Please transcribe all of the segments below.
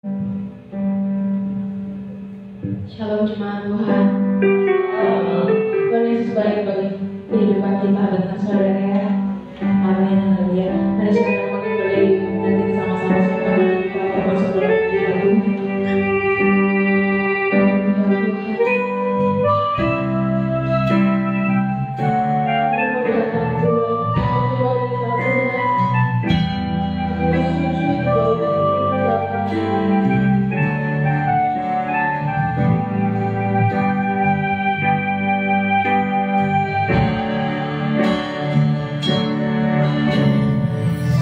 Shalom jemaat Tuhan. Tuhan Yesus baik bagi kehidupan kita dengan saudara ya. Amin. Haleluya. Mari saudara kami berdiri dan kita sama-sama sembah Bapak saudara di dalam.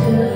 So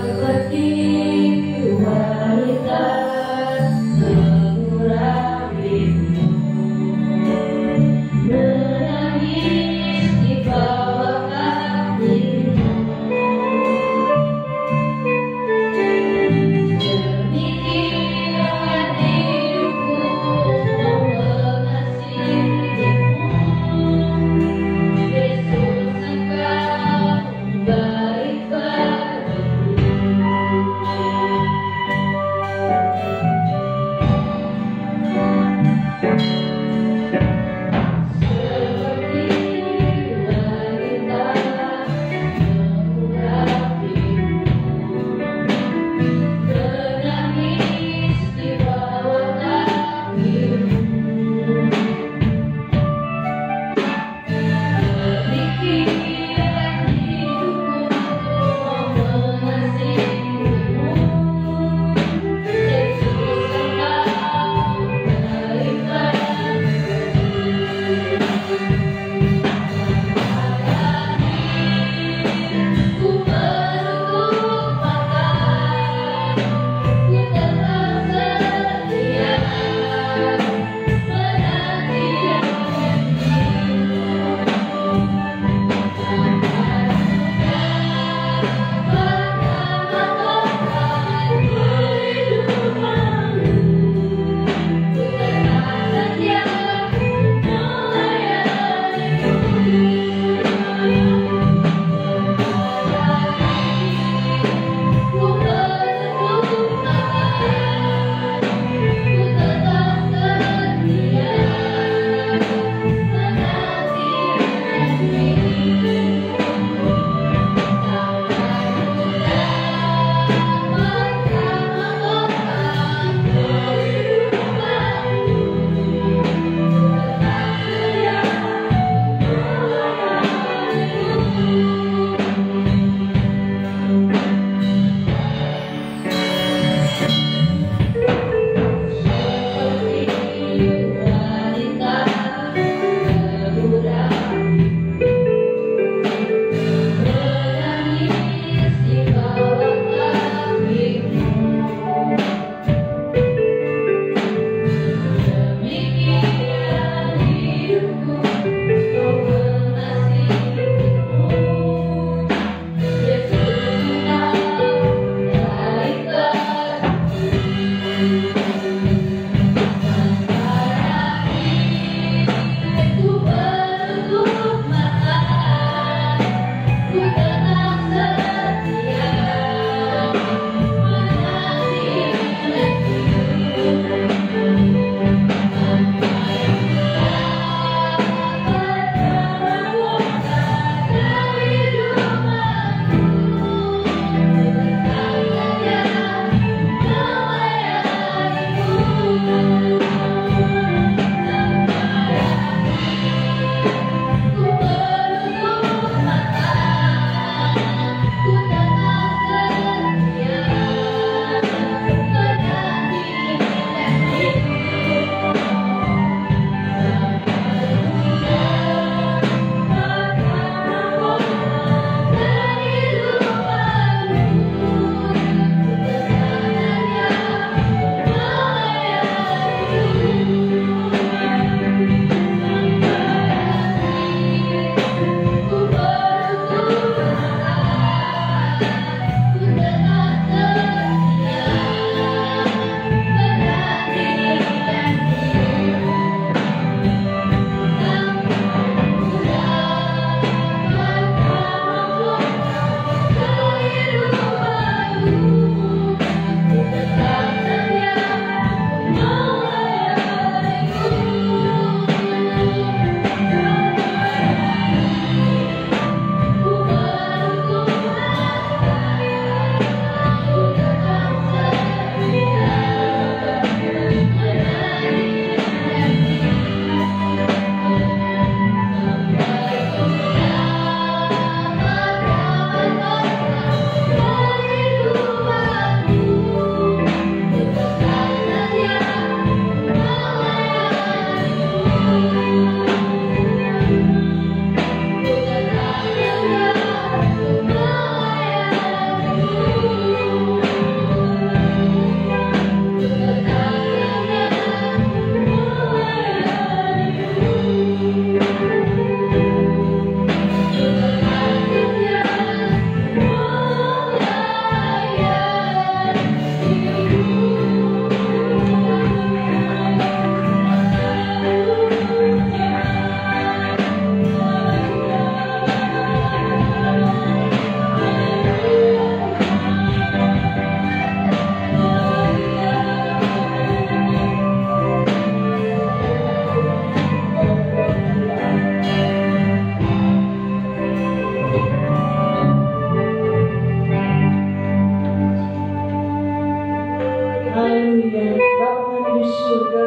Haleluya. Bapa kami di surga,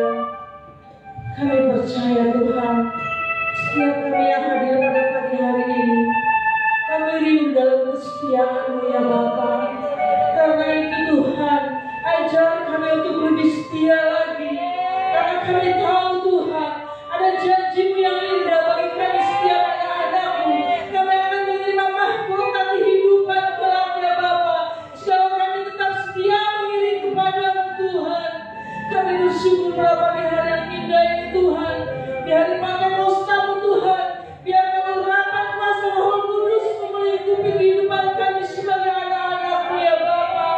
kami percaya Tuhan, setiap kami yang hadir pada pagi hari ini, kami rindu dalam kesetiaan-Mu ya Bapa. Karena itu Tuhan, ajar kami untuk lebih setia lagi. Karena kami tahu Tuhan, ada janji-Mu yang indah bagi kami setiap anak-anak-Mu. Kami akan menerima mahkota kehidupan kelak ya Bapa. Kalau kami tetap setia mengiring kepada-Mu Tuhan. Kami bersyukur pada pagi hari yang indah ini Tuhan. Di hari Pentakosta-Mu Tuhan, biar kami rapat kuasa Roh Kudus melingkupi kehidupan kami sebagai anak-anak-Mu ya Bapa.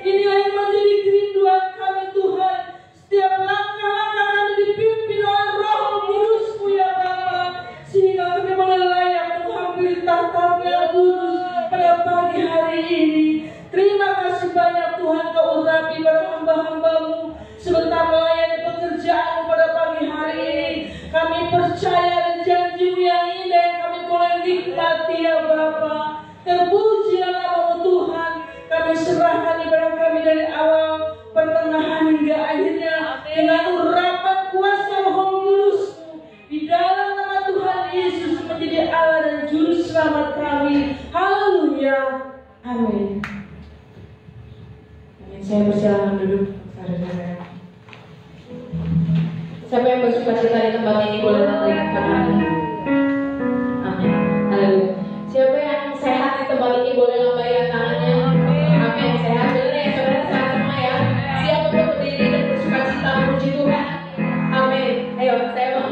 Inilah yang menjadi kerinduan kami Tuhan. Setiap langkah-langkah kami dipimpin oleh Roh Kudus-Mu ya Bapa, sehingga kami boleh layak menghampiri tahta-Mu yang kudus pada pagi hari ini. Terima kasih banyak Tuhan, Kau urapi pada hamba-hamba-Mu sebentar melayani pekerjaan-Mu pada pagi hari ini. Kami percaya dan janji-Mu yang indah yang kami boleh nikmati ya Bapa. Terpujilah nama-Mu Tuhan. Kami serahkan ibadah kami dari awal, pertengahan hingga akhirnya dengan urapan kuasa Roh Kudus-Mu di dalam nama Tuhan Yesus menjadi Allah dan Juru Selamat kami. Haleluya. Amin. Saya persilakan duduk, saudara-saudara. Siapa yang bersuka cita di tempat ini boleh angkat tangan. Amin. Haleluya. Siapa yang sehat di tempat ini boleh lambaikan tangannya. Amin. Sehat benar ya saudara, sehat semua ya. Siap untuk berdiri dan bersuka cita memuji Tuhan. Amin. Ayo, saya udah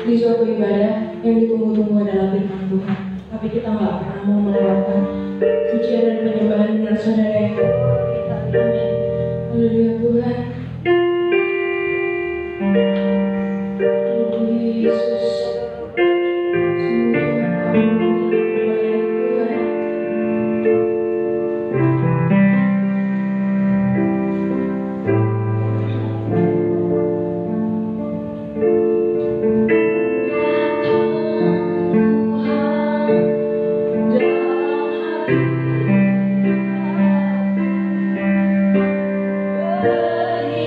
di suatu ibadah yang ditunggu-tunggu adalah firman Tuhan. Tapi kita nggak pernah mau melewatkan pujian dan penyembahan dengan saudara yang kita. Amin. Haleluya Tuhan. Haleluya Yesus. Sungguh Tuhan kami memuliakan Tuhan. Yeah.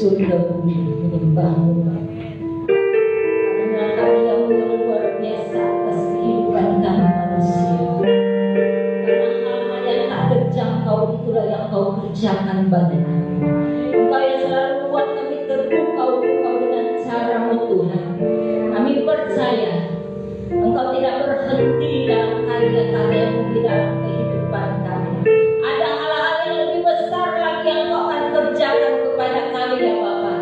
surga bumi menyembahmu. Karena karyamu yang luar biasa atas kehidupan kami manusia. Karena hal-hal yang tak terjangkau itulah yang kau kerjakan bagi kami. Engkau yang selalu buat kami terpukau dengan cara-Mu Tuhan. Kami percaya Engkau tidak berhenti dalam karya-karya-Mu di dalam kehidupan kami. Ada hal-hal yang lebih besar lagi yang Kau akan kerjakan kepada kami ya Bapa.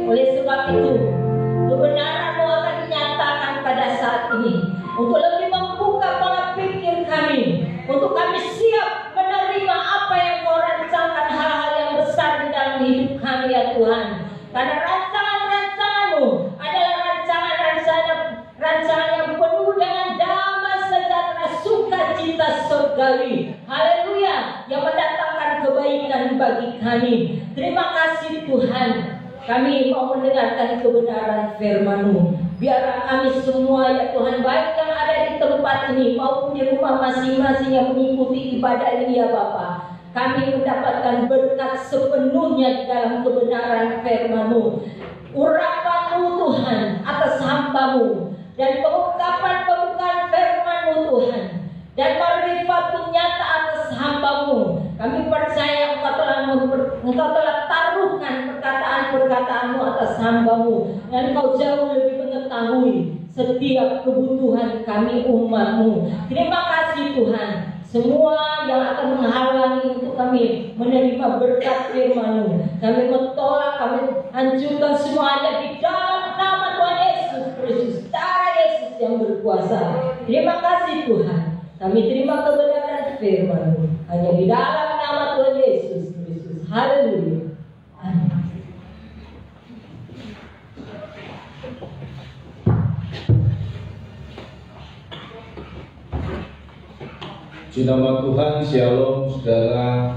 Oleh sebab itu, kebenaran-Mu akan dinyatakan pada saat ini untuk lebih membuka pola pikir kami, untuk kami siap menerima apa yang Kau rancangkan, hal-hal yang besar di dalam hidup kami ya Tuhan. Karena rancangan-rancangan-Mu adalah rancangan yang penuh dengan damai sejahtera, sukacita surgawi. Haleluya, yang mendatangkan kebaikan bagi kami. Terima kasih Tuhan. Kami mau mendengarkan kebenaran firman-Mu. Biarlah kami semua ya Tuhan, baik yang ada di tempat ini maupun di rumah masing-masing yang mengikuti ibadah ini ya Bapa, kami mendapatkan berkat sepenuhnya di dalam kebenaran firman-Mu. Urapan-Mu Tuhan atas hamba-Mu, dan pengungkapan firman-Mu Tuhan, dan marifat-Mu nyata atas hamba-Mu. Kami percaya Engkau telah taruhkan perkataan-perkataan-Mu atas hamba-Mu, dan Engkau jauh lebih mengetahui setiap kebutuhan kami umat-Mu. Terima kasih Tuhan. Semua yang akan menghalangi untuk kami menerima berkat firman-Mu, kami menolak, kami hancurkan semuanya di dalam nama Tuhan Yesus Kristus, darah Yesus yang berkuasa. Terima kasih Tuhan. Kami terima kebenaran firman-Mu hanya di dalam nama Tuhan Yesus Kristus. Haleluya. Amin. Puji nama Tuhan, shalom saudara,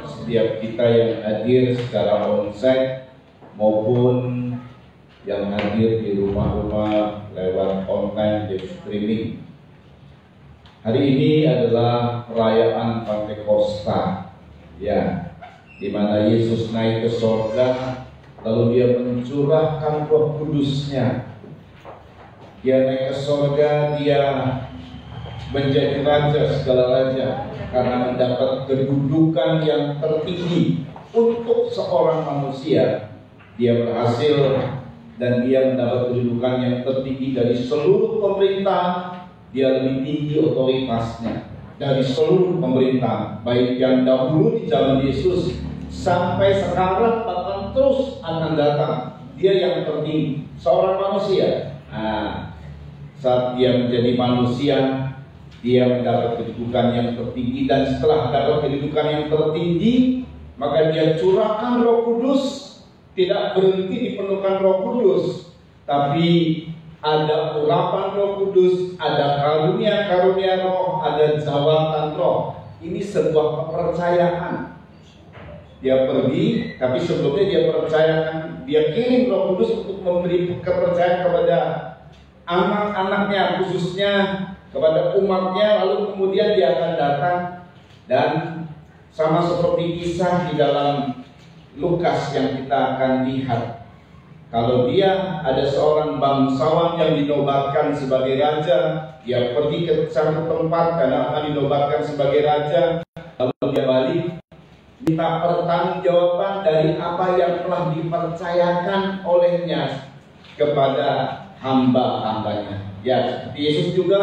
setiap kita yang hadir secara onsite maupun yang hadir di rumah-rumah lewat online live streaming. Hari ini adalah perayaan Pentakosta, ya, di mana Yesus naik ke surga, lalu Dia mencurahkan Roh Kudus-Nya. Dia naik ke surga, Dia menjadi raja segala raja karena mendapat kedudukan yang tertinggi untuk seorang manusia. Dia berhasil dan dia mendapat kedudukan yang tertinggi dari seluruh pemerintah. Dia lebih tinggi otoritasnya dari seluruh pemerintah, baik yang dahulu di zaman Yesus sampai sekarang bahkan terus akan datang. Dia yang tertinggi, seorang manusia. Saat dia menjadi manusia, dia mendapat kedudukan yang tertinggi, dan setelah dapat kedudukan yang tertinggi, maka Dia curahkan Roh Kudus. Tidak berhenti dipenuhkan Roh Kudus, tapi ada urapan Roh Kudus, ada karunia-karunia Roh, ada jawatan Roh. Ini sebuah kepercayaan. Dia pergi, tapi sebelumnya dia percayakan, dia kirim Roh Kudus untuk memberi kepercayaan kepada anak-anaknya, khususnya kepada umatnya, lalu kemudian dia akan datang. Dan sama seperti kisah di dalam Lukas yang kita akan lihat, kalau dia ada seorang bangsawan yang dinobatkan sebagai raja, dia pergi ke satu tempat karena akan dinobatkan sebagai raja, lalu dia balik minta pertanggungjawaban dari apa yang telah dipercayakan olehnya kepada hamba-hambanya. Ya, seperti Yesus juga,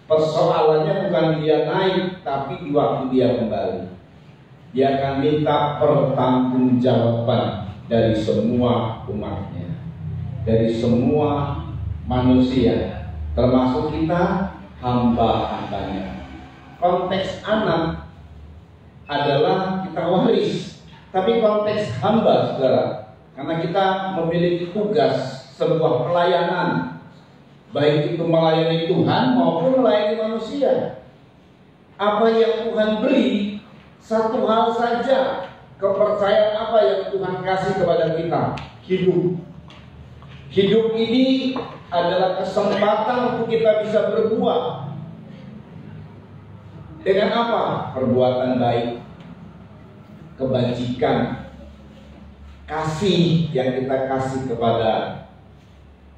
persoalannya bukan dia naik, tapi di waktu dia kembali, dia akan minta pertanggungjawaban dari semua umatnya, dari semua manusia, termasuk kita, hamba-hambanya. Konteks anak adalah kita waris, tapi konteks hamba, saudara, karena kita memiliki tugas sebuah pelayanan, baik itu melayani Tuhan maupun melayani manusia. Apa yang Tuhan beri, satu hal saja, kepercayaan apa yang Tuhan kasih kepada kita, hidup. Hidup ini adalah kesempatan untuk kita bisa berbuat. Dengan apa? Perbuatan baik, kebajikan, kasih yang kita kasih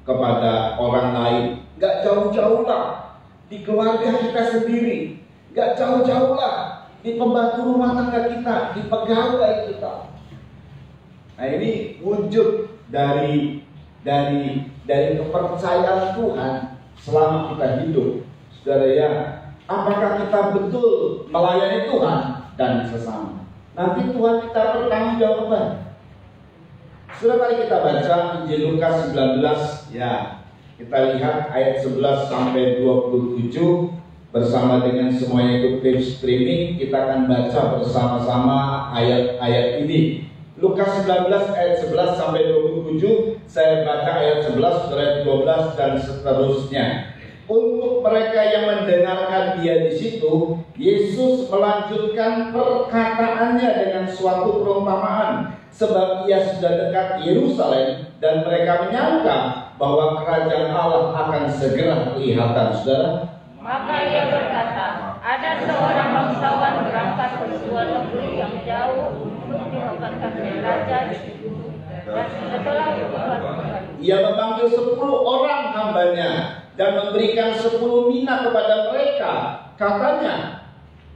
kepada orang lain. Gak jauh-jauh lah di keluarga kita sendiri, gak jauh-jauh lah di pembantu rumah tangga kita, di pegawai kita. Nah, ini wujud dari kepercayaan Tuhan selama kita hidup. Saudara ya, apakah kita betul melayani Tuhan dan sesama? Nanti Tuhan kita bertanggungjawab. Sudah, mari kita baca Injil Lukas 19 ya. Kita lihat ayat 11 sampai 27 bersama dengan semuanya ikut live streaming. Kita akan baca bersama-sama ayat-ayat ini. Lukas 19 ayat 11 sampai 27. Saya baca ayat 11, ayat 12 dan seterusnya. Untuk mereka yang mendengarkan dia di situ, Yesus melanjutkan perkataannya dengan suatu perumpamaan, sebab ia sudah dekat Yerusalem dan mereka menyangka bahwa kerajaan Allah akan segera kelihatan. Saudara, maka ia berkata, ada seorang bangsawan berangkat ke sebuah negeri yang jauh untuk dinobatkan raja di situ. Dan setelah itu ia memanggil 10 orang hambanya dan memberikan 10 mina kepada mereka. Katanya,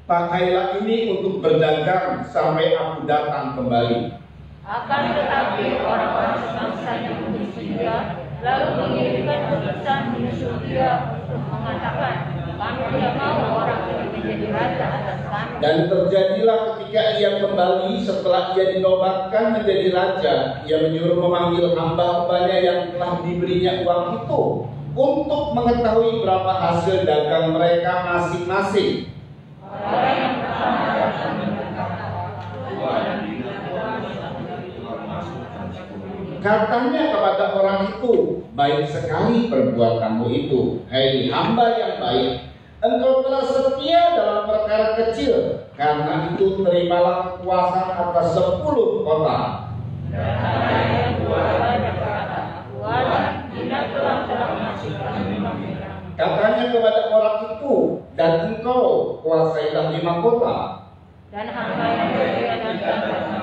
pakailah ini untuk berdagang sampai aku datang kembali. Akan tetapi orang-orang sebangsanya menyusul dia, lalu mengirimkan utusan menyusul dia untuk mengatakan, kami tidak mau orang ini menjadi raja atas kami. Dan terjadilah ketika ia kembali setelah ia dinobatkan menjadi raja, ia menyuruh memanggil hamba-hambanya yang telah diberinya uang itu untuk mengetahui berapa hasil dagang mereka masing-masing. Orang yang pertama datang berkata, Katanya kepada orang itu, baik sekali perbuatanmu itu, hai hamba yang baik. Engkau telah setia dalam perkara kecil, karena itu terimalah kekuasaan atas 10 kota. Katanya kepada orang itu, dan engkau kuasailah 5 kota. Dan hamba yang kedua datang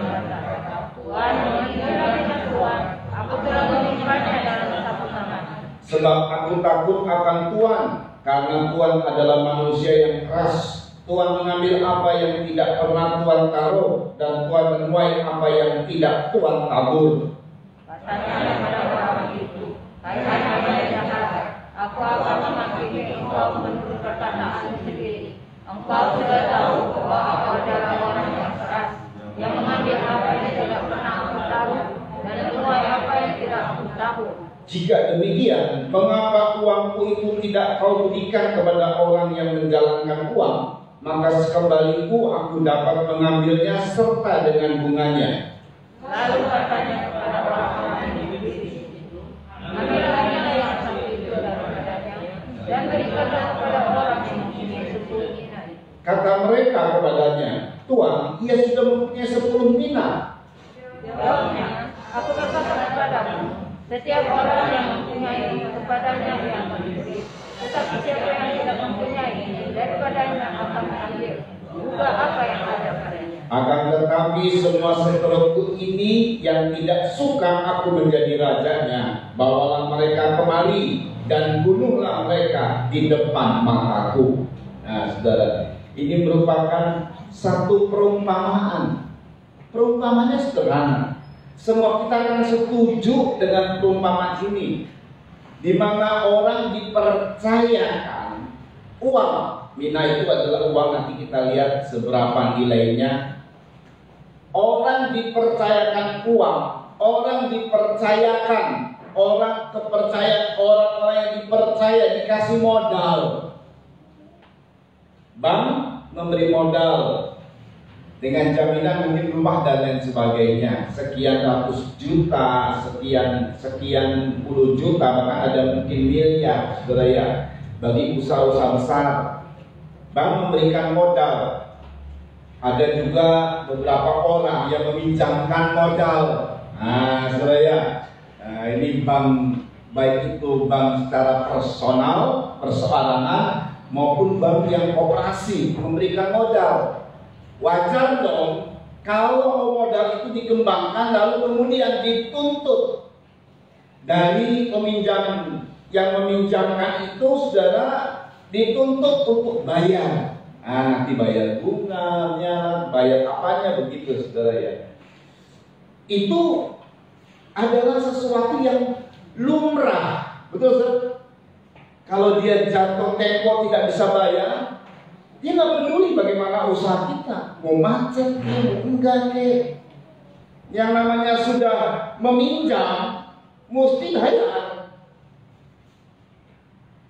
berkata, Tuhan, inilah Tuhan, aku telah menyimpannya dalam satu tangan. Sebab aku takut akan Tuhan, karena Tuhan adalah manusia yang keras. Tuhan mengambil apa yang tidak pernah Tuhan taruh, dan Tuhan menuai apa yang tidak Tuhan tabur. Katanya kepada orang itu, hai hamba yang jahat, aku akan menghakimi engkau menurut perkataanmu sendiri. Engkau sudah tahu bahwa aku adalah orang yang keras, yang mengambil apa yang tidak pernah aku taruh, dan menuai apa yang tidak aku tabur. Jika demikian, mengapa uangku itu tidak kau berikan kepada orang yang menjalankan uang? Maka sekembaliku aku dapat mengambilnya serta dengan bunganya. Lalu katanya kepada orang-orang yang berdiri di situ, ambillah yang satu itu daripadanya, dan berikanlah kepada orang yang mempunyai 10 mina. Kata mereka kepadanya, Tuhan, ia sudah mempunyai 10 mina. Jawabnya, aku berkata kepadamu, setiap orang yang mempunyai kepadanya yang diberi, tetapi siapa yang tidak mempunyai, daripadanya akan mengambil juga apa yang ada padanya. Akan tetapi semua seterusku ini yang tidak suka aku menjadi rajanya, bawalah mereka kemari dan bunuhlah mereka di depan mataku. Nah, saudara, ini merupakan satu perumpamaan. Perumpamaannya sederhana. Semua kita akan setuju dengan perumpamaan ini, di mana orang dipercayakan uang. Mina itu adalah uang, nanti kita lihat seberapa nilainya. Orang dipercayakan uang, orang dipercayakan, orang-orang yang dipercaya dikasih modal. Bank memberi modal dengan jaminan mungkin rumah dan lain sebagainya, sekian ratus juta, sekian puluh juta, bahkan ada mungkin miliar, saudara ya, bagi usaha-usaha besar. Bank memberikan modal. Ada juga beberapa orang yang meminjamkan modal. Nah, saudara ya, ini bank, baik itu bank secara personal, perseorangan, maupun bank yang koperasi memberikan modal. Wajar dong Kalau modal itu dikembangkan lalu kemudian dituntut dari peminjam yang meminjamkan itu, saudara, dituntut untuk bayar. Nanti bayar bunganya, bayar apanya begitu, saudara ya. Itu adalah sesuatu yang lumrah, betul, saudara? Kalau dia jatuh tempo tidak bisa bayar, dia nggak peduli bagaimana usaha kita, mau macet, mau enggak kek. Yang namanya sudah meminjam, mesti bayar.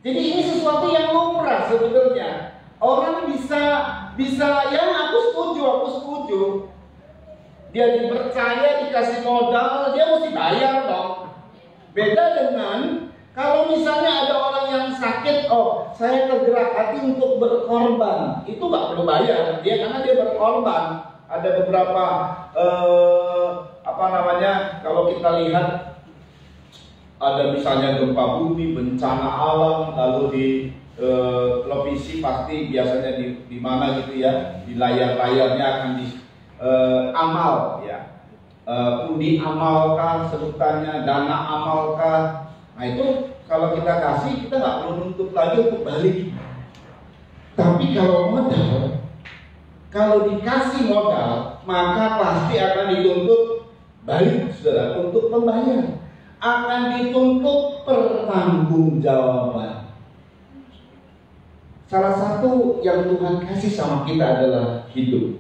Jadi ini sesuatu yang lumrah sebetulnya. Orang bisa ya aku setuju. Dia dipercaya, dikasih modal, dia mesti bayar dong. Beda dengan kalau misalnya ada orang yang sakit, oh saya tergerak hati untuk berkorban, itu nggak perlu bayar, karena dia berkorban. Ada beberapa kalau kita lihat ada misalnya gempa bumi, bencana alam, lalu di televisi pasti biasanya di mana gitu ya, di layarnya akan di amal ya, undi amalkah sebutannya, dana amalkah. Nah itu kalau kita kasih, kita nggak perlu nuntut lagi untuk balik. Tapi kalau modal, kalau dikasih modal, maka pasti akan dituntut balik, saudara, untuk pembayar. Akan dituntut pertanggungjawaban. Salah satu yang Tuhan kasih sama kita adalah hidup.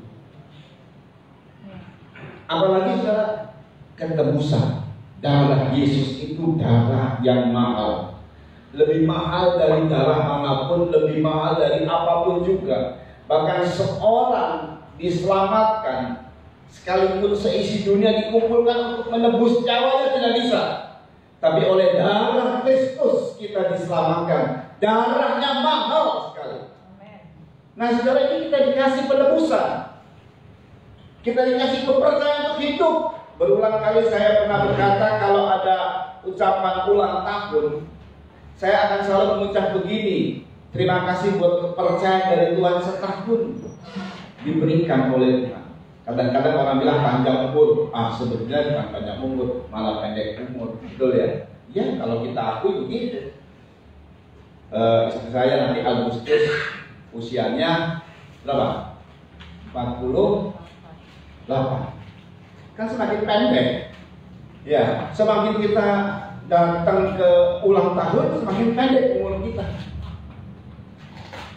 Apalagi saudara, ketebusan. Darah Yesus itu darah yang mahal. Lebih mahal dari darah manapun, lebih mahal dari apapun juga. Bahkan seorang diselamatkan, sekalipun seisi dunia dikumpulkan untuk menebus nyawanya tidak bisa. Tapi oleh darah Kristus kita diselamatkan. Darahnya mahal sekali. Nah saudara, ini kita dikasih penebusan. Kita dikasih kepercayaan untuk hidup. Berulang kali saya pernah berkata, kalau ada ucapan ulang tahun, saya akan selalu mengucap begini: terima kasih buat kepercayaan dari Tuhan setahun diberikan oleh Tuhan. Kadang-kadang orang bilang panjang umur, sebetulnya bukan panjang umur, malah pendek umur, betul ya? Ya, kalau kita akui begitu. Istri saya nanti Agustus usianya berapa? 48. Kan semakin pendek. Ya, semakin kita datang ke ulang tahun, semakin pendek umur kita.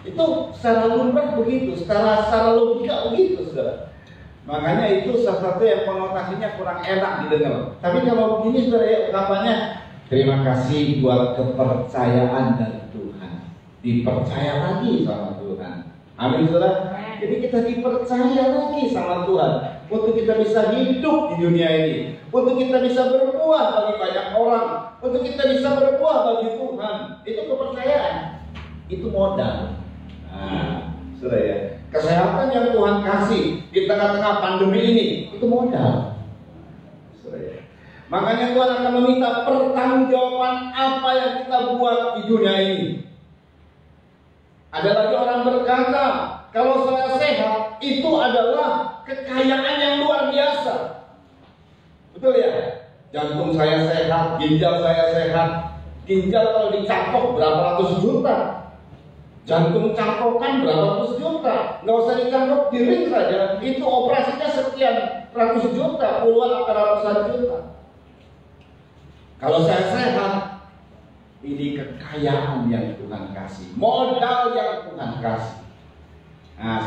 Itu secara lumrah begitu, secara logika begitu, saudara. Makanya itu salah satu yang konotasinya kurang enak didengar. Tapi kalau begini, saudara, ya ungkapannya terima kasih buat kepercayaan dari Tuhan. Dipercaya lagi sama Tuhan. Amin, saudara. Jadi kita dipercaya lagi sama Tuhan untuk kita bisa hidup di dunia ini, untuk kita bisa berbuah bagi banyak orang, untuk kita bisa berbuah bagi Tuhan. Itu kepercayaan, itu modal. Nah, saudara ya, kesehatan yang Tuhan kasih di tengah-tengah pandemi ini, itu modal. Saudara ya. Makanya Tuhan akan meminta pertanggungjawaban apa yang kita buat di dunia ini. Ada lagi orang berkata, kalau saya sehat, itu adalah kekayaan yang luar biasa. Betul ya? Jantung saya sehat, ginjal saya sehat. Ginjal kalau dicangkok berapa ratus juta. Jantung cangkokan berapa ratus juta. Nggak usah dicangkok, di ring saja. Itu operasinya sekian ratus juta, puluhan atau ratusan juta. Kalau saya sehat, ini kekayaan yang Tuhan kasih, modal yang Tuhan kasih. Nah,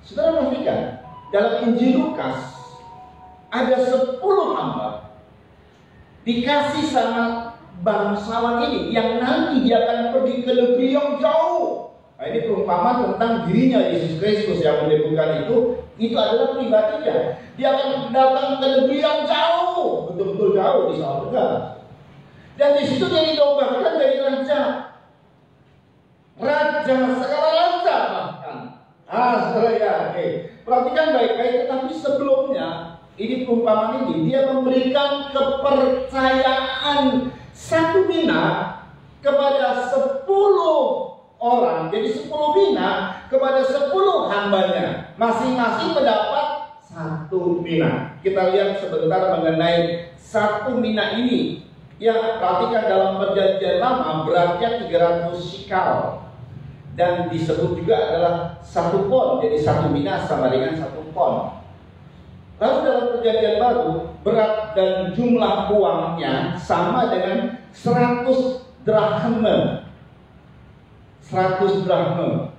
saudara perhatikan, dalam Injil Lukas ada 10 hamba dikasih sama bangsawan ini yang nanti dia akan pergi ke negeri yang jauh. Nah, ini perumpamaan tentang dirinya Yesus Kristus yang menyebutkan itu adalah pribadinya. Dia akan datang ke negeri yang jauh, betul-betul jauh di surga. Dan di situ dia didombakan dari raja segala raja bahkan. Saudara ya, perhatikan baik-baik. Tetapi sebelumnya, ini perumpamaan ini dia memberikan kepercayaan satu bina kepada 10 orang. Jadi 10 bina kepada 10 hambanya. Masing-masing mendapat satu mina. Kita lihat sebentar mengenai satu mina ini. Ya, perhatikan dalam perjanjian lama beratnya 300 shikal. Dan disebut juga adalah 1 pon. Jadi 1 mina sama dengan 1 pon. Lalu dalam perjanjian baru, berat dan jumlah uangnya sama dengan 100 drachme. 100 drachme.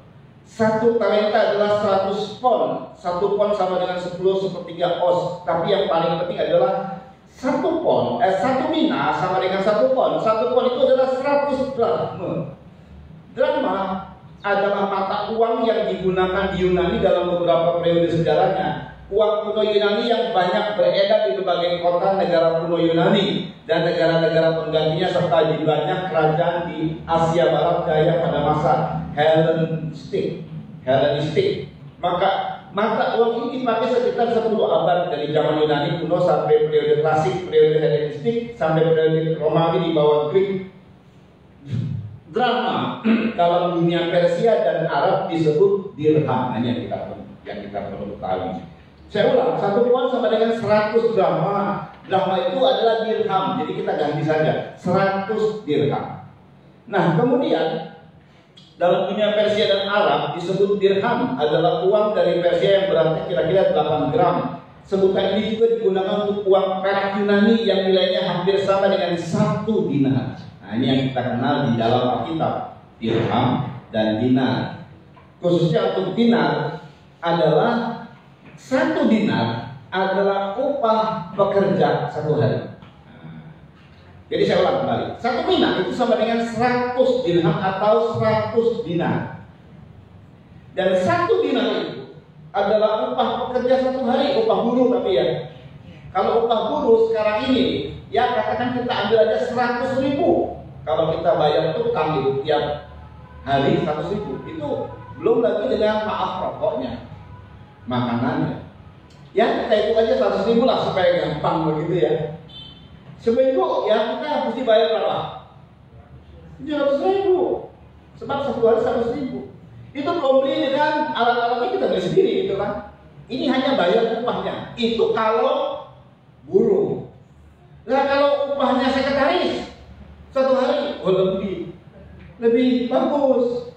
1 talenta adalah 100 pon. 1 pon sama dengan 10/1/3 os. Tapi yang paling penting adalah 1 pon, 1 mina sama dengan 1 pon. 1 pon itu adalah 100 drachme. Drachma adalah mata uang yang digunakan di Yunani dalam beberapa periode sejarahnya. Uang kuno Yunani yang banyak beredar di berbagai kota negara kuno Yunani dan negara-negara penggantinya serta di banyak kerajaan di Asia Barat Daya pada masa Hellenistik. Maka mata uang ini dipakai sekitar 10 abad dari zaman Yunani kuno sampai periode klasik, periode Hellenistik sampai periode Romawi di bawah Greek. Drama dalam dunia Persia dan Arab disebut dirham, hanya yang kita perlu ketahui. Saya ulang, 1 pon sama dengan 100 drama. Drama itu adalah dirham, jadi kita ganti saja 100 dirham. Nah, kemudian dalam dunia Persia dan Arab disebut dirham adalah uang dari Persia yang beratnya kira-kira 8 gram. Sebutan ini juga digunakan untuk uang perak Yunani yang nilainya hampir sama dengan 1 dinar. Nah, ini yang kita kenal di dalam Alkitab, dirham dan dinar. Khususnya untuk dinar adalah 1 dinar adalah upah pekerja 1 hari. Jadi saya ulang kembali, 1 mina itu sama dengan 100 dirham atau 100 dinar. Dan 1 dinar itu adalah upah pekerja 1 hari, upah buruh tapi ya. Kalau upah buruh sekarang ini, ya katakan kita ambil aja 100.000. Kalau kita bayar tukang itu tiap hari 100.000, itu belum lagi dengan maaf rokoknya, makanannya. Ya kita hitung aja 100.000 lah supaya gampang begitu ya. Seminggu ya kita mesti bayar berapa? 700.000. Sebab 1 hari 100.000. Itu belum beli dengan alat-alatnya kita beli sendiri gitu kan. Ini hanya bayar upahnya. Itu kalau buruh. Nah kalau upahnya sekretaris 1 hari, lebih bagus.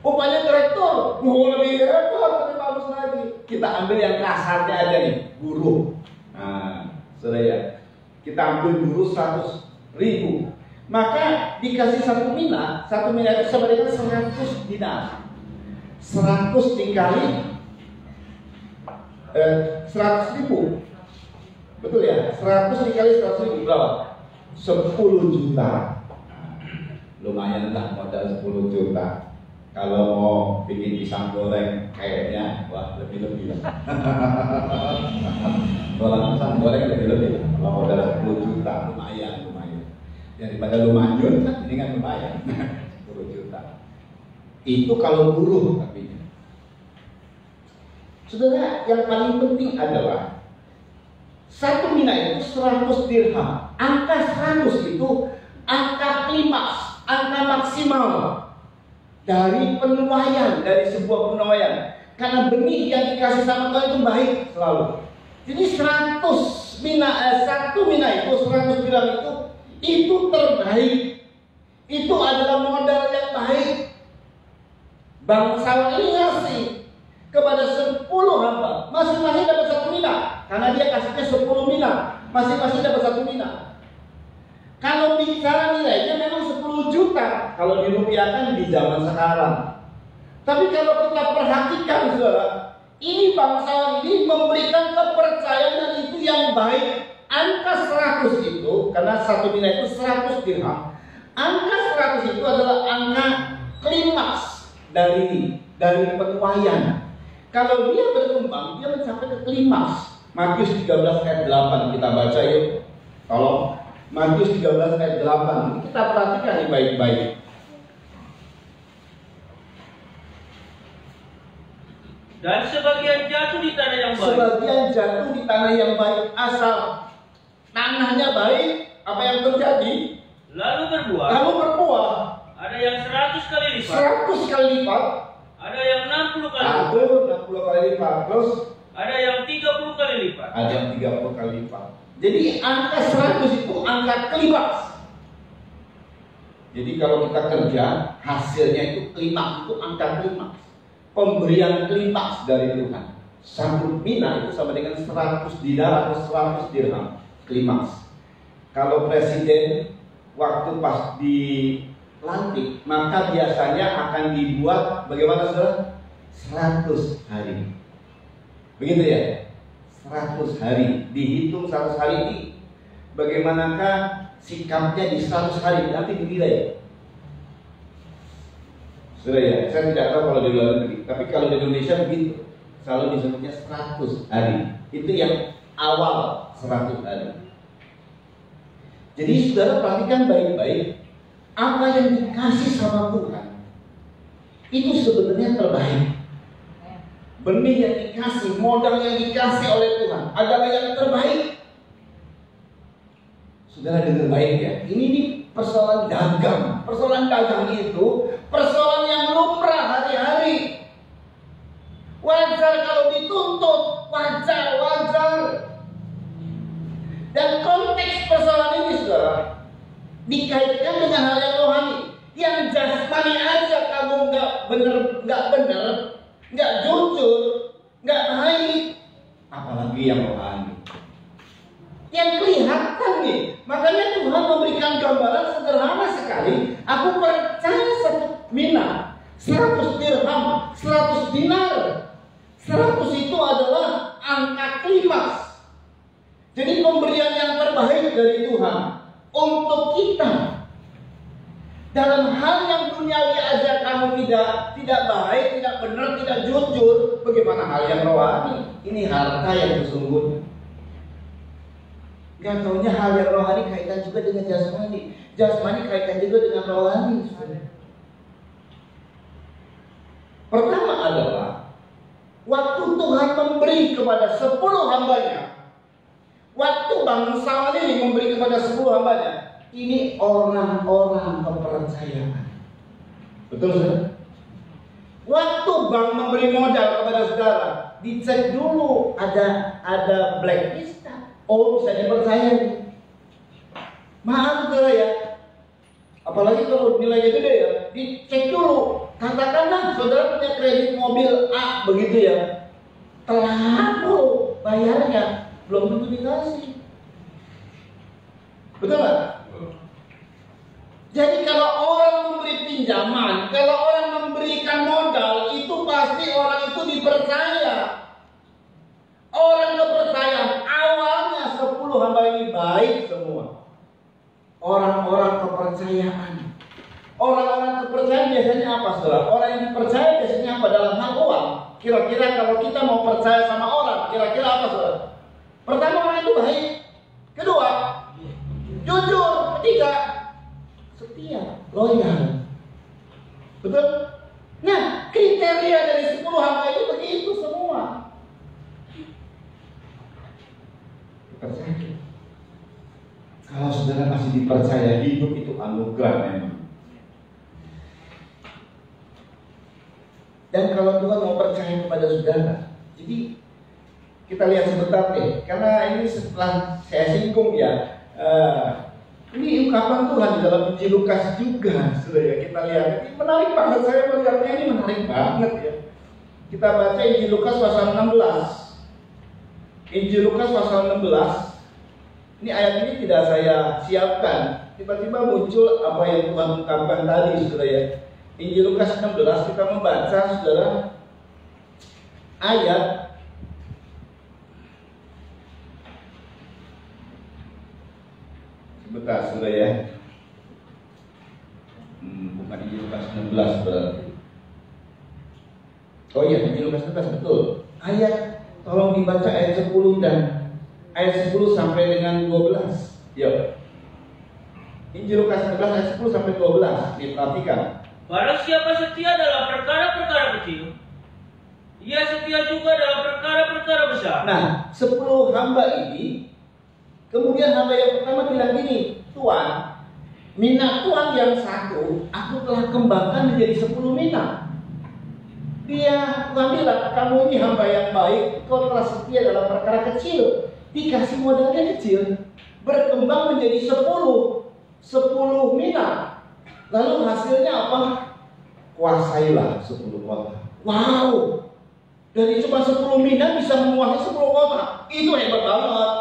Upahnya direktur, lebih bagus lagi. Kita ambil yang kasarnya aja nih, buruh. Nah, saudara ya, kita ambil buruh 100.000. Maka dikasih 1 mina itu sama dengan 100 dinar. 100 dikali 100.000. Betul ya? 100 dikali 100.000 berapa? 10 juta. Lumayan lah modal 10 juta. Kalau mau bikin pisang goreng kayaknya wah lebih-lebih lah. Kalau pisang goreng lebih-lebih lah. Kalau modal 10 juta lumayan. Daripada lu manjur kan ini kan lumayan. 10 juta. Itu kalau buruh tapi. Saudara, yang paling penting adalah 1 mina itu 100 dirham. Angka 100 itu angka klimaks, angka maksimal dari penuaian, dari sebuah penuaian. Karena benih yang dikasih sama Tuhan itu baik selalu. Jadi 100 mina, 1 mina itu 100 dirham itu terbaik. Itu adalah modal yang baik. Bangsawan ini ngasih kepada 10 hamba, masing-masing dapat 1 mina. Karena dia kasihnya 10 mina, masing-masing dapat 1 mina. Kalau bicara nilainya memang 10 juta kalau dirupiahkan di zaman sekarang. Tapi kalau kita perhatikan saudara, ini bangsa ini memberikan kepercayaan dan itu yang baik. Angka 100 itu, karena 1 mina itu 100 dirham. Angka 100 itu adalah angka klimaks dari penuaian. Kalau dia berkembang, dia mencapai ke klimaks. Matius 13 ayat 8 kita baca yuk. Tolong. Matius 13 ayat 8. Kita perhatikan ini baik-baik. Dan sebagian jatuh di tanah yang baik. Sebagian jatuh di tanah yang baik. Asal tanahnya baik, apa yang terjadi? Lalu berbuah. Ada yang 100 kali lipat. 100 kali lipat. Ada yang 60 kali lipat. Ada 60 kali lipat. Terus Ada yang 30 kali lipat. Ada yang 30 kali lipat. Jadi angka 100 itu angka klimaks. Jadi kalau kita kerja, hasilnya itu klimaks, itu angka klimaks. Pemberian klimaks dari Tuhan. 1 mina itu sama dengan 100 dinar atau 100 dirham. Klimaks. Kalau presiden waktu pas dilantik, maka biasanya akan dibuat bagaimana saudara? 100 hari. Begitu ya? 100 hari. Dihitung 100 hari ini. Bagaimanakah sikapnya di 100 hari? Nanti dinilai. Saudara ya, saya tidak tahu kalau di luar negeri, tapi kalau di Indonesia begitu. Selalu disebutnya 100 hari. Itu yang awal 100 hari. Jadi saudara perhatikan baik-baik, apa yang dikasih sama Tuhan itu sebenarnya terbaik. Benih yang dikasih, modal yang dikasih oleh Tuhan adalah yang terbaik. Saudara dengar baik ya, ini nih persoalan dagang. Persoalan dagang itu persoalan yang lumrah hari-hari. Wajar kalau dituntut, wajar. Dan konteks persoalan ini saudara dikaitkan dengan hal yang rohani. Yang jasmani aja kamu nggak benar, nggak jujur, nggak baik, apalagi yang rohani. Yang kelihatan nih, makanya Tuhan memberikan gambaran sederhana sekali. Aku percaya 1 mina, 100 dirham, 100 dinar. 100 itu adalah angka klimaks. Jadi pemberian yang terbaik dari Tuhan untuk kita. Dalam hal yang duniawi aja kamu tidak baik, tidak benar, tidak jujur, bagaimana hal yang rohani? Ini harta yang sesungguhnya. Gak taunya hal yang rohani kaitan juga dengan jasmani. Jasmani kaitan juga dengan rohani. Pertama adalah waktu Tuhan memberi kepada 10 hambanya. Waktu bangsawan ini memberi kepada 10 hambanya. Ini orang-orang kepercayaan. Betul saudara? Waktu bank memberi modal kepada saudara, dicek dulu ada blacklist. Oh, bisa dipercaya nih. Maaf saudara ya. Apalagi kalau nilainya gede ya, dicek dulu. Katakanlah saudara punya kredit mobil A begitu ya. Telat dulu bayarnya, belum tentu dikasih. Betul nggak? Jadi kalau orang memberi pinjaman, kalau orang memberikan modal, itu pasti orang itu dipercaya. Orang kepercayaan awalnya 10 hamba ini baik semua. Orang-orang kepercayaan. Orang-orang kepercayaan biasanya apa saudara? Orang yang dipercaya biasanya apa? Dalam hal uang. Kira-kira kalau kita mau percaya sama orang, kira-kira apa saudara? Pertama, orang itu baik. Kedua, jujur. Ketiga, setia, loyal. Betul? Nah, kriteria dari 10 hamba itu begitu semua. Percaya. Kalau saudara masih dipercaya, hidup itu anugerah memang. Dan kalau Tuhan mau percaya kepada saudara, jadi kita lihat sebentar deh, karena ini setelah saya singgung ya, ini ungkapan Tuhan di dalam Injil Lukas juga, saudara. Kita lihat, ini menarik banget, saya melihatnya ini menarik banget ya. Kita baca Injil Lukas pasal 16. Injil Lukas pasal 16. Ini ayat ini tidak saya siapkan. Tiba-tiba muncul apa yang Tuhan ungkapkan tadi, saudara ya. Injil Lukas 16 kita membaca, saudara, ayat sebentar, saudara ya. Bukan Injil Lukas 16 berarti. Oh iya, Injil Lukas 16 betul. Ayat, tolong dibaca ayat 10 dan ayat 10 sampai dengan 12. Yuk. Injil Lukas 16 ayat 10 sampai 12. Diperhatikan. Barang siapa setia dalam perkara-perkara kecil, ia setia juga dalam perkara-perkara besar. Nah, 10 hamba ini, kemudian hamba yang pertama bilang gini, Tuhan, mina Tuhan yang 1, aku telah kembangkan menjadi 10 mina. Tuhan bilang, kamu ini hamba yang baik, kau telah setia dalam perkara kecil, dikasih modalnya kecil, berkembang menjadi 10 mina. Lalu hasilnya apa? Kuasailah 10 kota. Wow, dari cuma 10 mina bisa menguasai 10 kota. Itu hebat banget.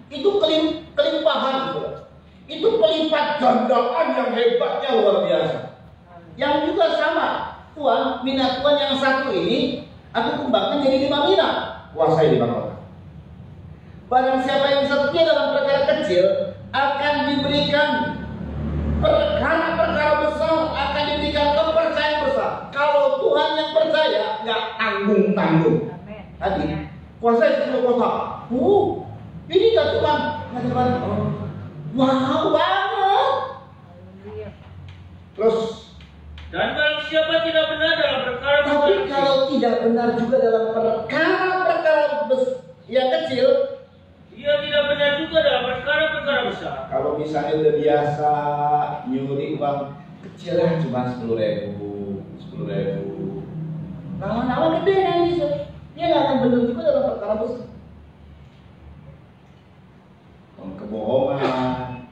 Itu kelimpahan, itu pelipat gandaan yang hebatnya luar biasa. Yang juga sama, Tuhan, mina Tuhan yang satu ini aku kembangkan jadi 5 mina, kuasai 5 kota. Barang siapa yang setia dalam perkara kecil akan diberikan perkara-perkara besar, akan diberikan kepercayaan besar. Kalau Tuhan yang percaya, nggak tanggung-tanggung. Tadi kuasai 10 kota. Ini nggak cuma wow banget. Terus, dan barang siapa tidak benar dalam perkara tapi kalau tidak benar juga dalam perkara-perkara yang kecil, ia tidak benar juga dalam perkara-perkara besar. kalau misalnya udah biasa nyuri uang kecil lah cuma 10.000, lama-lama gede nanti, dia nggak akan benar juga dalam perkara besar. Kebohongan,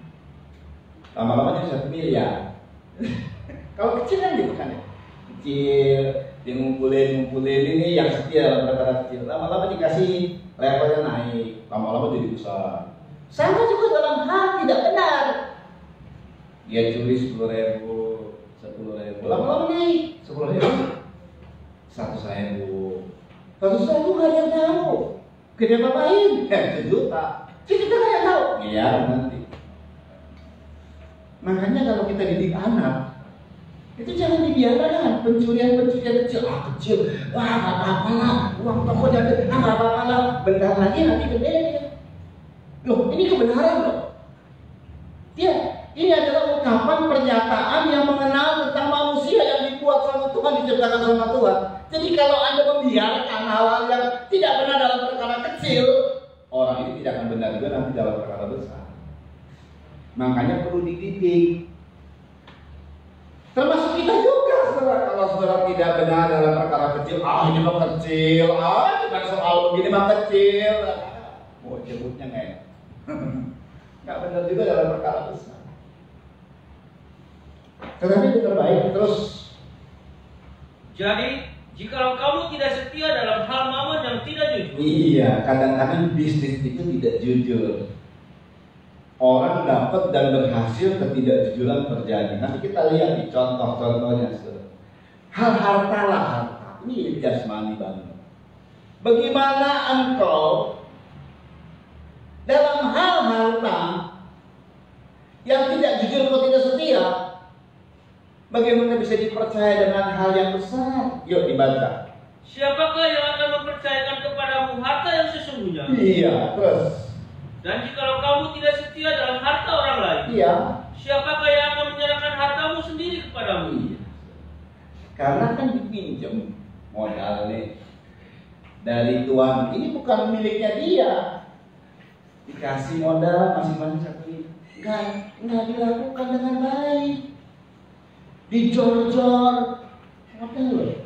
lama-lama jadi 1 miliar. Kalau kecil kan gitu kan ya, kecil, dia ngumpulin ini yang setia dalam perkara kecil, lama-lama dikasih levelnya naik, lama-lama jadi besar. Sama juga dalam hal tidak benar, dia curi 10.000, lama-lama naik 10.000, 100.000 nggak ada yang tahu, gede ngapain? 1 juta, kita nggak ada yang tahu. Iya nanti. Makanya kalau kita didik anak, itu jangan dibiarkan pencurian kecil. Wah nggak apa-apa lah, uang toko jadi nggak apa-apa lah. Bentar lagi nanti gede dia. Loh, ini kebenaran loh. Ini adalah ungkapan pernyataan yang mengenal tentang manusia yang dibuat sama Tuhan, diciptakan sama Tuhan. Jadi kalau Anda membiarkan hal-hal yang tidak benar dalam perkara kecil, orang ini tidak akan benar juga nanti dalam perkara besar. Makanya perlu dididik. Termasuk kita juga, saudara. Kalau saudara tidak benar dalam perkara kecil, ini mah kecil, cuma soal begini mah kecil, mau jemputnya nggak ya? Nggak benar juga dalam perkara besar. Tetapi itu terbaik terus. Jadi, jikalau kamu tidak setia dalam hal mamon yang tidak jujur. Iya, kadang-kadang bisnis itu tidak jujur. Orang dapat dan berhasil, ketidakjujuran terjadi. Nanti kita lihat nih contoh-contohnya. Hal harta lah harta. Ini jasmani banget. Bagaimana engkau dalam hal harta yang tidak jujur, kau tidak setia, bagaimana bisa dipercaya dengan hal yang besar? Yuk dibaca. Siapakah yang akan mempercayakan kepadamu harta yang sesungguhnya? Iya, terus. Dan jikalau kamu tidak setia dalam harta orang lain, Iya. siapakah yang akan menyerahkan hartamu sendiri kepadamu? Iya. Karena kan dipinjam modal nih dari Tuhan. Ini bukan miliknya dia. Dikasih modal masing-masing 1 ini. Nggak dilakukan dengan baik. Dijor-jor. Modal loh.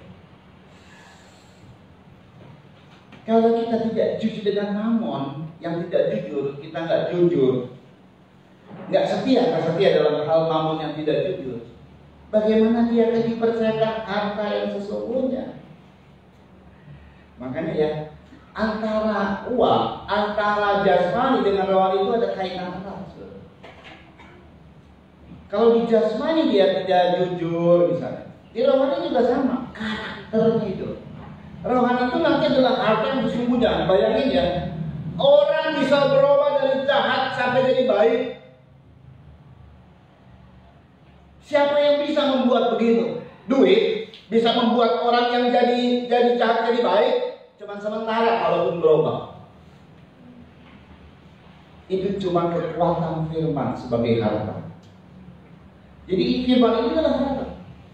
Kalau kita tidak jujur dengan mamon, yang tidak jujur, kita nggak jujur, nggak setia dalam hal mamon yang tidak jujur, bagaimana dia akan dipercayakan harta yang sesungguhnya? Makanya ya, antara uang, antara jasmani dengan rohani itu ada kaitan erat. Kalau di jasmani dia tidak jujur misalnya, di rohani juga sama, karakternya itu. Rohani itu nanti adalah harta yang sesungguhnya. Bayangin ya, orang bisa berubah dari jahat sampai jadi baik. Siapa yang bisa membuat begitu? Duit bisa membuat orang yang jadi jahat jadi baik. Cuman sementara kalaupun berubah. Itu cuma kekuatan firman sebagai harta. Jadi firman ini adalah harta.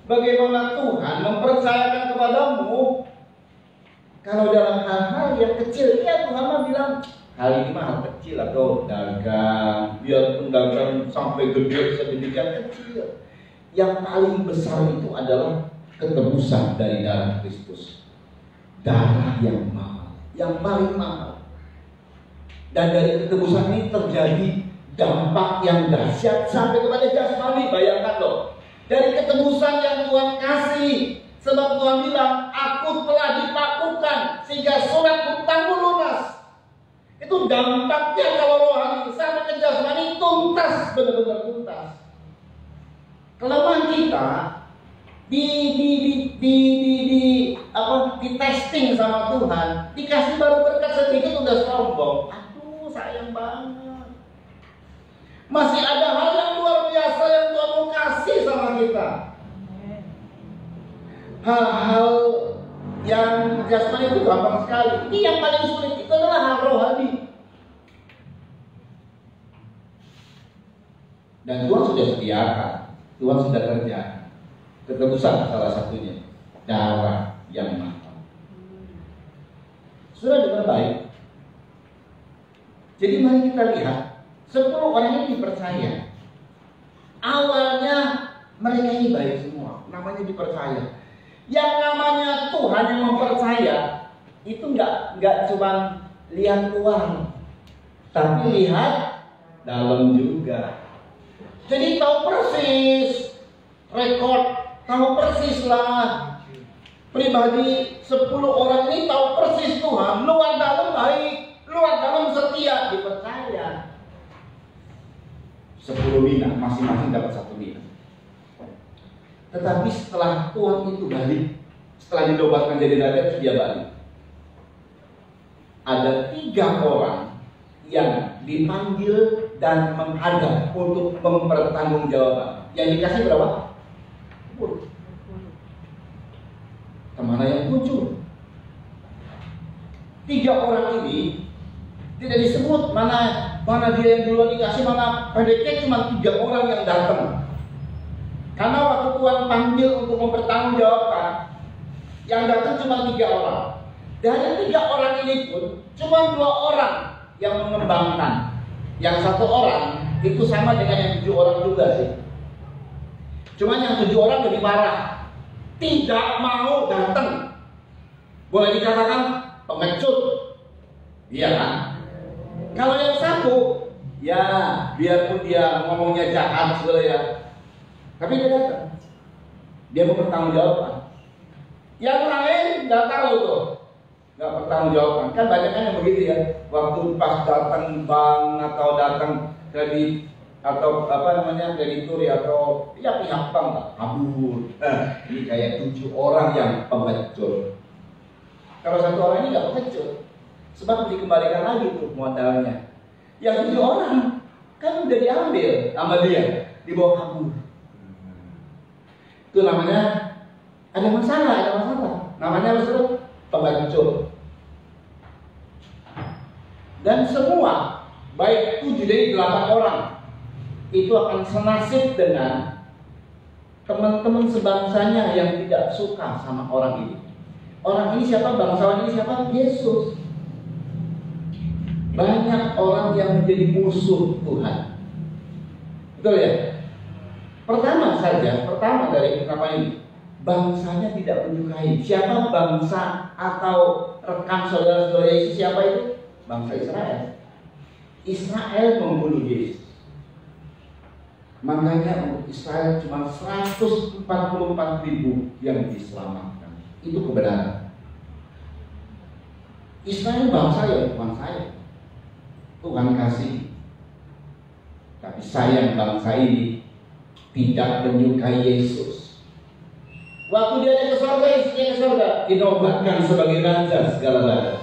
Bagaimana Tuhan mempercayakan kepadamu? Kalau dalam hal-hal yang kecil, ya Tuhan bilang, hal ini mah hal kecil atau dagang, biarpun dagang sampai gede sedemikian kecil. Yang paling besar itu adalah ketebusan dari darah Kristus. darah yang mahal, yang paling mahal. Dan dari ketebusan ini terjadi dampak yang dahsyat sampai kepada jasmani. Bayangkan loh, dari ketebusan yang Tuhan kasih, sebab Tuhan bilang, aku telah dipakukan sehingga surat hutangmu lunas. Itu dampaknya kalau rohani sampai ke jasmani tuntas, benar-benar tuntas. Kelemahan kita di testing sama Tuhan, dikasih baru berkat sedikit udah sombong. Aduh, sayang banget. Masih ada hal yang luar biasa yang Tuhan mau kasih sama kita. Hal-hal yang jasmani itu gampang sekali. Ini yang paling sulit itu adalah hal rohani. Dan Tuhan sudah sediakan, Tuhan sudah kerjakan. Ketebusan salah satunya, darah yang mahal. Sudah dengar baik. Jadi mari kita lihat 10 orang ini dipercaya. Awalnya mereka ini baik semua, namanya dipercaya. Yang namanya Tuhan yang mempercaya itu nggak cuma lihat luar, tapi lihat dalam juga. Jadi tahu persis rekor. Tahu persis lah, pribadi 10 orang ini tahu persis Tuhan, luar dalam baik, luar dalam setia, dipercaya. 10 mina, masing-masing dapat 1 mina. Tetapi setelah Tuhan itu balik, setelah dinobatkan jadi raja, dia balik. Ada 3 orang yang dipanggil dan menghadap untuk mempertanggungjawabkan. Yang dikasih berapa? Kemana yang muncul? 3 orang ini tidak disebut mana dia yang duluan dikasih, mana pendeknya cuma 3 orang yang datang. Karena waktu Tuhan panggil untuk mempertanggungjawabkan, yang datang cuma 3 orang. Dari 3 orang ini pun cuma 2 orang yang mengembangkan. Yang 1 orang itu sama dengan yang 7 orang juga sih. Cuma yang 7 orang lebih parah, tidak mau datang. Boleh dikatakan pengecut, iya kan? Kalau yang 1, ya biarpun dia ngomongnya jahat segala ya, tapi dia datang. Dia mau bertanggungjawabkan. Yang lain nggak tahu tuh, nggak bertanggungjawabkan. Kan banyak kan yang begitu ya. Waktu pas datang bank atau datang kredit atau kreditur ya, atau ya pihak bank lah, kabur. Ini kayak 7 orang yang pengecut. Kalau 1 orang ini nggak pengecut, sebab dikembalikan lagi tuh modalnya. Yang 7 orang kan udah diambil sama dia, dibawa kabur. Itu namanya ada masalah. Namanya pengecut. Dan semua, baik 7 dari 8 orang, itu akan senasib dengan teman-teman sebangsanya yang tidak suka sama orang ini. Orang ini siapa? Bangsawan ini siapa? Yesus. Banyak orang yang menjadi musuh Tuhan. Betul ya? Pertama dari apa ini? Bangsanya tidak menyukai. Siapa bangsa atau rekan saudara-saudara Yesus? Siapa itu? Bangsa Israel. Israel membunuh Yesus. Makanya Israel cuma 144.000 yang diselamatkan. Itu kebenaran. Israel bangsa ya, Tuhan saya. Tuhan kasih. Tapi sayang bangsa ini tidak menyukai Yesus. Waktu dia naik ke surga, Yesusnya ke surga, dinobatkan sebagai raja segala raja.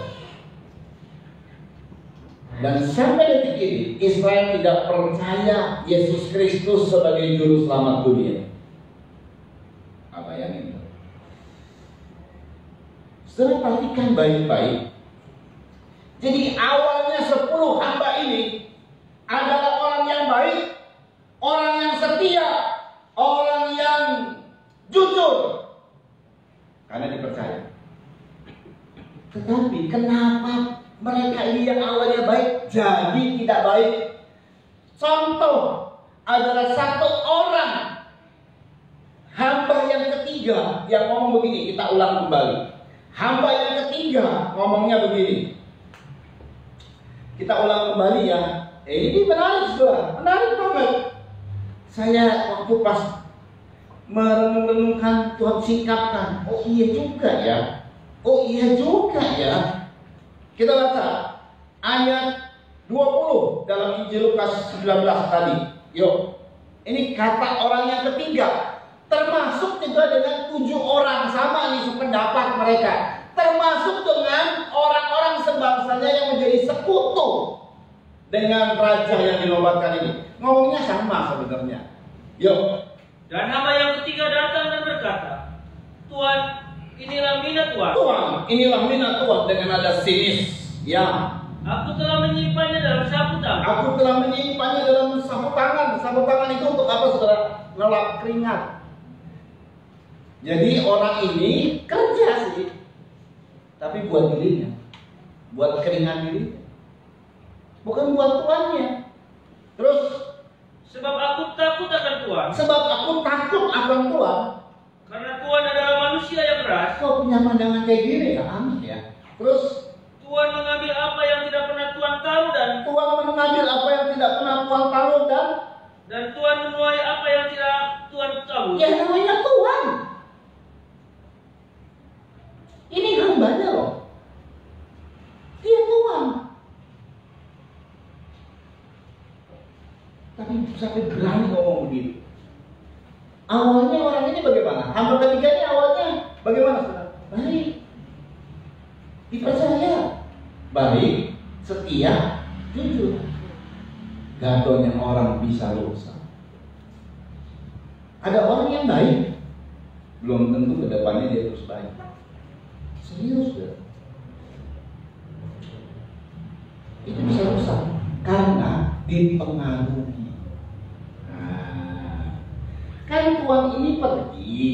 Dan sampai detik ini Israel tidak percaya Yesus Kristus sebagai juru selamat dunia. Apa yang ini? Setelah perhatikan baik-baik. Jadi awalnya 10 hamba ini adalah orang yang baik, orang yang setia, orang yang jujur, karena dipercaya. Tetapi kenapa mereka ini yang awalnya baik jadi tidak baik? Contoh adalah 1 orang hamba yang ketiga yang ngomong begini, kita ulang kembali. Hamba yang ketiga ngomongnya begini. Kita ulang kembali ya. Ini menarik saudara, menarik banget. Saya waktu pas merenung-renungkan, Tuhan singkapkan. Oh iya juga ya. Oh iya juga ya. Kita baca ayat 20 dalam Injil Lukas 19 tadi. Yuk. Ini kata orang yang ketiga. Termasuk juga dengan 7 orang, sama nih sependapat mereka. Termasuk dengan orang-orang sebangsanya yang menjadi sekutu dengan raja yang dinobatkan ini. Ngomongnya sama sebenarnya. Yuk. Dan hamba yang ketiga datang dan berkata, Tuhan, inilah mina Tuhan. Tuhan, inilah mina Tuhan, dengan nada sinis. Ya. Aku telah menyimpannya dalam sapu tangan. Aku telah menyimpannya dalam sapu tangan. Sapu tangan itu untuk apa saudara? Ngelap keringat. Jadi orang ini kerja sih, tapi buat dirinya, buat keringat dirinya, bukan buat tuannya. Terus, Sebab aku takut akan Tuhan. sebab aku takut akan Tuhan. Karena Tuhan adalah manusia yang keras. Kok punya pandangan kayak gini ya? Aneh ya. Terus Tuhan mengambil apa yang tidak pernah Tuhan tahu Tuhan mengambil apa yang tidak pernah Tuhan tahu dan Tuhan menuai apa yang tidak Tuhan tahu. ya namanya Tuhan. Ini hambanya loh. Dia Tuhan. Tapi sampai berani ngomong begitu. Awalnya orang ini bagaimana? Hamba ketiga ini awalnya bagaimana saudara? Baik. Dipercaya. Baik, setia, jujur. Gadonya orang bisa rusak. Ada orang yang baik, belum tentu ke depannya dia terus baik. Serius ya. Itu bisa rusak karena dipengaruhi. Nah, kan Tuhan ini pergi.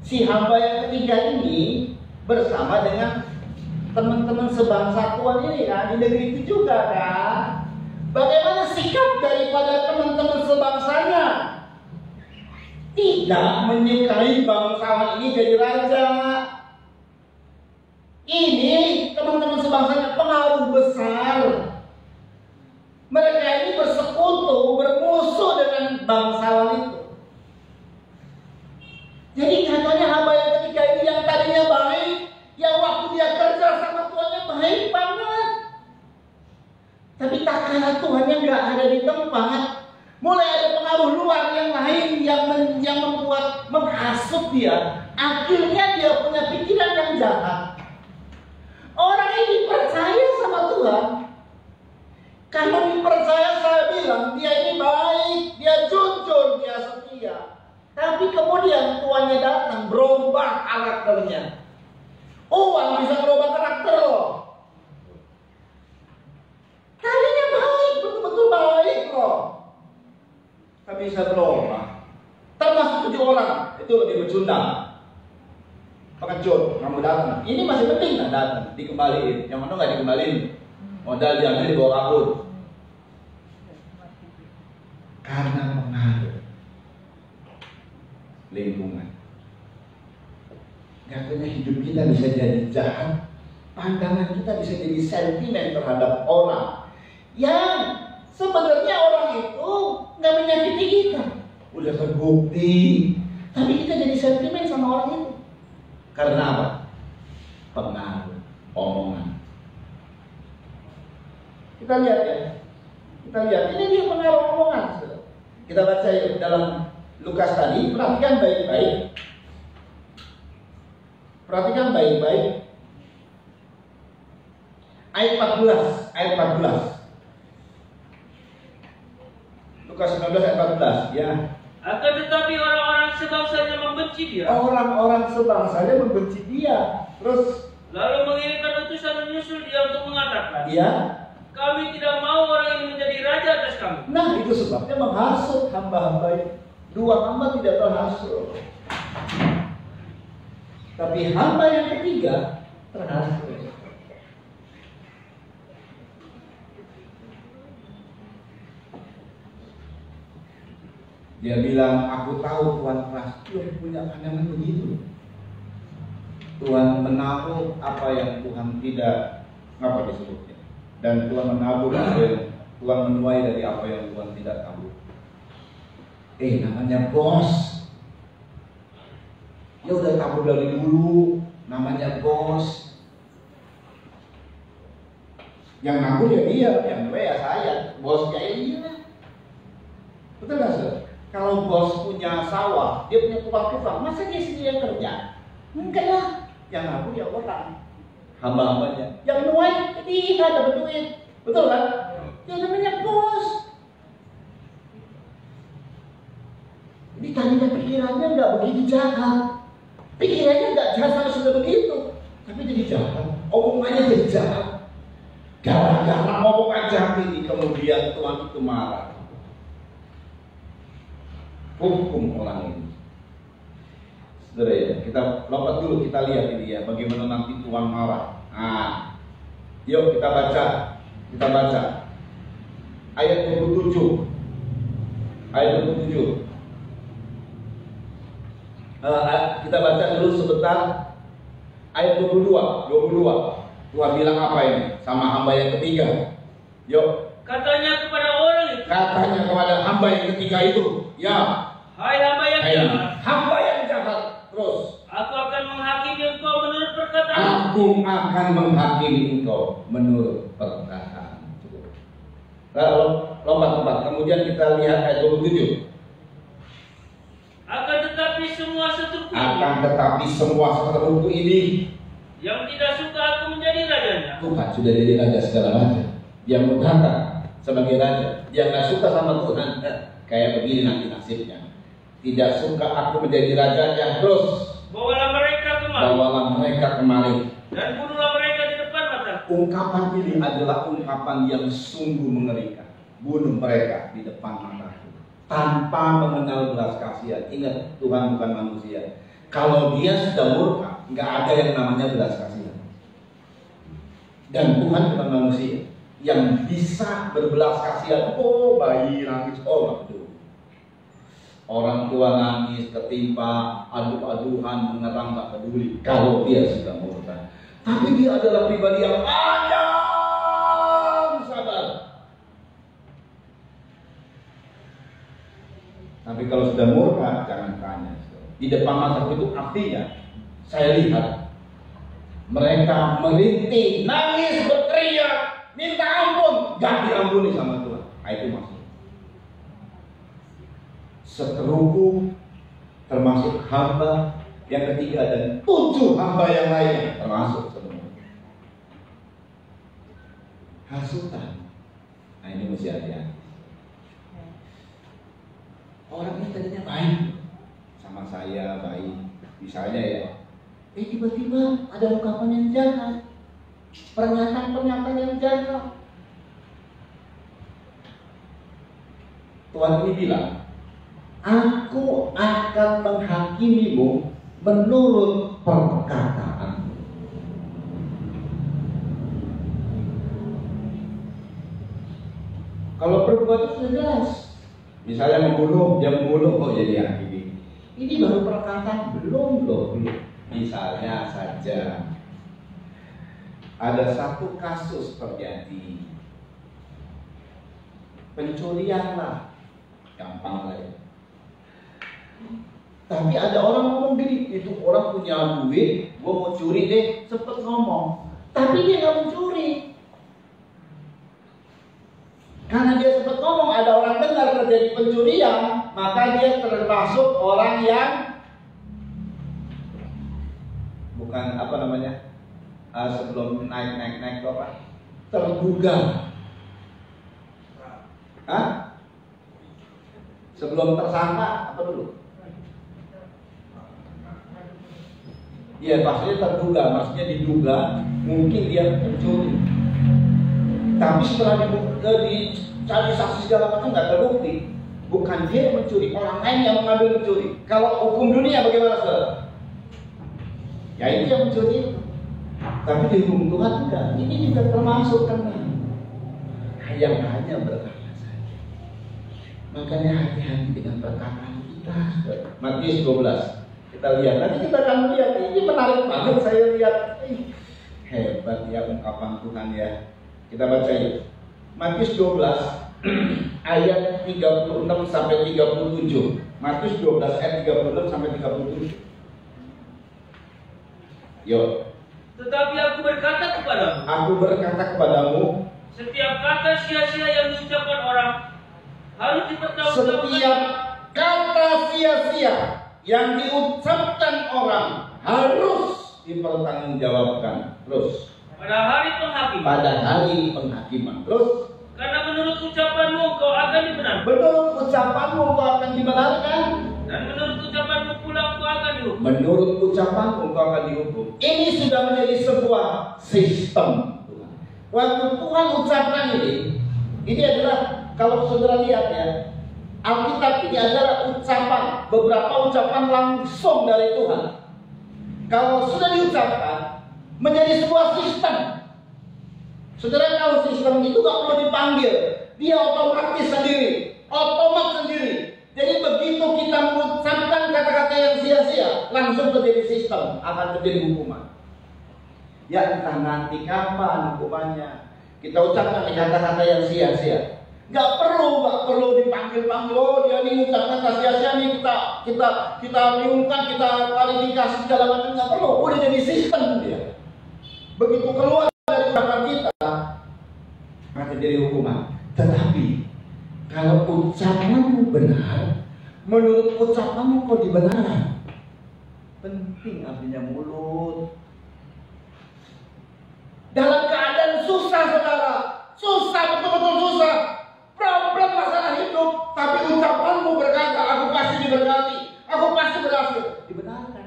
Si hamba yang ketiga ini bersama dengan teman-teman sebangsa Tuhan ini kan, di negeri itu juga kan. Bagaimana sikap daripada teman-teman sebangsanya? Tidak menyukai bangsawan ini jadi raja. Ini teman-teman sebangsanya pengaruh besar. Mereka ini bersekutu, bermusuh dengan bangsawan itu. Jadi katanya hamba yang ketiga ini yang tadinya baik, yang waktu dia kerja sama Tuhannya baik banget. Tapi tak kala Tuhannya nggak ada di tempat, mulai ada pengaruh luar yang lain yang membuat menghasut dia. Akhirnya dia punya pikiran yang jahat. Orang ini percaya sama Tuhan. Kalau dipercaya, saya bilang dia ini baik, dia jujur, dia setia. Tapi kemudian tuannya datang, berubah karakternya. Uang bisa berubah karakter loh. Tadinya baik, betul-betul baik loh. Tapi bisa berubah. Termasuk 7 orang, itu lebih bercundang. Pengecut, kamu datang. Ini masih penting nggak datang, dikembaliin. Yang mana nggak dikembaliin? Modal diambil dibawa kabur. Karena pengaruh lingkungan. Katanya hidup kita bisa jadi jahat, pandangan kita bisa jadi sentimen terhadap orang yang sebenarnya orang itu nggak menyakiti kita. Udah terbukti, tapi kita jadi sentimen sama orang itu. Karena apa? Pengaruh omongan. Kita lihat ya. Kita lihat, ini dia pengaruh omongan. Kita baca yuk dalam Lukas tadi, perhatikan baik-baik. Perhatikan baik-baik. Ayat 14, ayat 14. Lukas 19 ayat 14, ya. Akan tetapi orang-orang sebangsanya membenci dia. Orang-orang sebangsanya membenci dia. Terus Lalu mengirimkan utusan menyusul dia untuk mengatakan, ya, kami tidak mau orang ini menjadi raja atas kami. nah itu sebabnya menghasut hamba-hamba itu. 2 hamba tidak terhasut. Tapi hamba yang ketiga terhasut. Dia bilang, aku tahu Tuhan keras. Dia punya pandangan begitu. Tuhan menaruh apa yang Tuhan tidak, apa disebutnya, dan Tuhan menabur apa yang Tuhan menuai dari apa yang Tuhan tidak tabur. Namanya bos. Ya udah tabur dari dulu, namanya bos. Yang nabur ya dia, yang nuai ya saya. Bos kayak iya. Betul nggak sih? Kalau bos punya sawah, dia punya tukang-tukang, masa dia sendiri yang kerja? Enggak lah. Yang nabur ya orang, hamba-hambanya. Yang nuai dia dapat duit, betul kan? Yang namanya bos. Jadi tadinya pikirannya nggak begitu jahat, pikirannya nggak jahat sama sudah begitu, tapi jadi jahat. Omongannya jadi jahat. Gara-gara omongan jahat ini kemudian Tuhan itu marah. Hukum orang ini. Saudara ya, kita lompat dulu, kita lihat ini ya, bagaimana nanti Tuhan marah. Nah, yuk kita baca ayat 27. Ayat 27. Kita baca dulu sebentar ayat 22. Tuhan bilang apa ini sama hamba yang ketiga? Yuk. Katanya kepada orang itu. Katanya kepada hamba yang ketiga itu, ya. Hai hamba yang jahat. Hamba yang jahat. Terus. Aku akan menghakimi engkau menurut perkataan. Aku akan menghakimi engkau menurut perkataan. Lalu lompat. Kemudian kita lihat ayat 27. Akan tetapi semua seteruku ini yang tidak suka aku menjadi rajanya. Tuhan sudah jadi raja segala raja. Dia berkata sebagai raja, dia nggak suka sama Tuhan. Kayak begini nanti nasibnya. Tidak suka aku menjadi rajanya, terus bawalah mereka kemari. Dan bunuhlah mereka di depan mata. Ungkapan ini adalah ungkapan yang sungguh mengerikan. Bunuh mereka di depan mataku tanpa mengenal belas kasihan. Ingat, Tuhan bukan manusia. Kalau dia sudah murka, nggak ada yang namanya belas kasihan. Dan Tuhan bukan manusia yang bisa berbelas kasihan. Oh, bayi nangis, oh aduh. Orang tua nangis, ketimpa, adu-aduhan, mengerang, nggak peduli. Kalau dia sudah murka, tapi dia adalah pribadi yang panjang sabar. Tapi kalau sudah murka, jangan tanya. Di depan mata itu artinya, saya lihat mereka merintih, nangis, berteriak, minta ampun, gak diampuni sama Tuhan. Nah, itu maksudnya. Seteruku termasuk hamba yang ketiga dan 7 hamba yang lainnya termasuk semua. Hasutan. Nah, ini mesti hati-hati. Orang ini tadinya baik sama saya, baik. Misalnya ya, tiba-tiba ada ungkapan yang jahat, pernyataan yang jahat. Tuhan ini bilang, aku akan menghakimimu menurut perkataan. Kalau perbuatan sudah jelas. Misalnya membunuh, dia membunuh, kok jadi hakimi. Ini baru perkataan, belum. Misalnya saja ada satu kasus terjadi, pencurian lah, gampang lah ya. Tapi ada orang ngomong gini, itu orang punya duit, gua mau curi deh, sempet ngomong. Tapi dia nggak mencuri. Karena dia sempat ngomong, ada orang dengar terjadi pencurian, maka dia termasuk orang yang bukan apa namanya, sebelum naik apa? Terduga. Hah? Sebelum tersangka apa dulu? Iya, maksudnya terduga, maksudnya diduga mungkin dia pencuri. Tapi setelah dicari saksi segala macam nggak terbukti. Bukan dia yang mencuri, orang lain yang mengambil mencuri. Kalau hukum dunia bagaimana, saudara? Ya itu yang mencuri. Tapi di hukum Tuhan enggak. Ini juga termasuk kan? Yang hanya berkata saja. Makanya hati-hati dengan perkataan kita. Matius 12 Kita lihat, nanti kita akan lihat, ini menarik banget saya lihat. Hebat ya ungkapan Tuhan ya. Kita baca yuk. Matius 12 ayat 36 sampai 37. Matius 12 ayat 36 sampai 37. Yuk. Tetapi aku berkata kepadamu, Aku berkata kepadamu, setiap kata sia-sia yang diucapkan orang harus dipertanggungjawabkan. setiap kata sia-sia yang diucapkan orang harus dipertanggungjawabkan. Terus Pada hari penghakiman. pada hari penghakiman. Terus Karena menurut ucapanmu engkau akan dibenarkan, menurut ucapanmu engkau akan dibenarkan, dan menurut ucapanmu pula engkau akan dihukum. menurut ucapanmu engkau akan dihukum. Ini sudah menjadi sebuah sistem. Waktu Tuhan ucapkan ini adalah, kalau saudara lihat ya, Alkitab ini adalah ucapan, beberapa ucapan langsung dari Tuhan. Kalau sudah diucapkan, menjadi sebuah sistem. Saudara, kalau sistem itu gak perlu dipanggil, dia otomatis sendiri, otomat sendiri. Jadi begitu kita mengucapkan kata-kata yang sia-sia, langsung terjadi sistem, akan terjadi hukuman. Ya entah nanti kapan hukumannya. Kita ucapkan kata-kata yang sia-sia. Gak perlu dipanggil-panggil. Oh dia ini ucapkan kata sia-sia nih, kita liungkan, kita klarifikasi segala macam. Gak perlu, udah jadi sistem dia. Begitu keluar dari ucapan kita, akan terjadi hukuman. Tetapi kalau ucapanmu benar, menurut ucapanmu kok dibenarkan. Penting artinya mulut. Dalam keadaan susah saudara, susah, betul-betul susah, problem masalah hidup, tapi ucapanmu berkata, aku pasti diberkati, aku pasti berhasil, dibenarkan.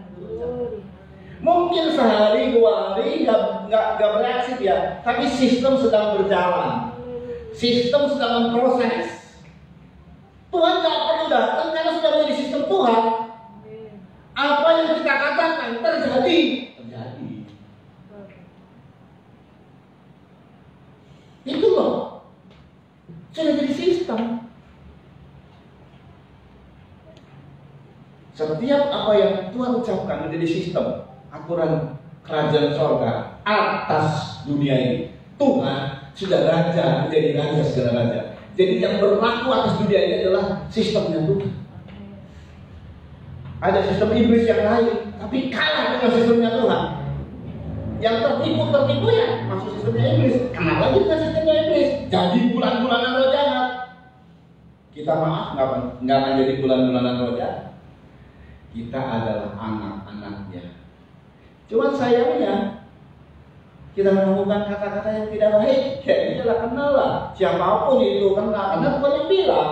Mungkin sehari dua hari nggak bereaksi dia, tapi sistem sedang berjalan, sistem sedang memproses. Tuhan nggak perlu datang karena sudah menjadi sistem Tuhan. Apa yang kita katakan terjadi. Itu loh, sudah jadi sistem. Setiap apa yang Tuhan ucapkan menjadi sistem, aturan kerajaan sorga atas dunia ini. Tuhan sudah raja, menjadi raja segala raja. Jadi yang berlaku atas dunia ini adalah sistemnya Tuhan. Ada sistem iblis yang lain, tapi kalah dengan sistemnya Tuhan. Yang tertipu ya masuk sistemnya iblis. Kenapa lagi dengan sistemnya iblis? Jadi bulan-bulanan roh jahat. Kita maaf nggak akan jadi bulan-bulanan roh jahat. Kita adalah anak-anaknya. Cuman sayangnya kita menemukan kata-kata yang tidak baik. Kayaknya lah kenal lah. Siapapun itu kenal. Karena Tuhan yang bilang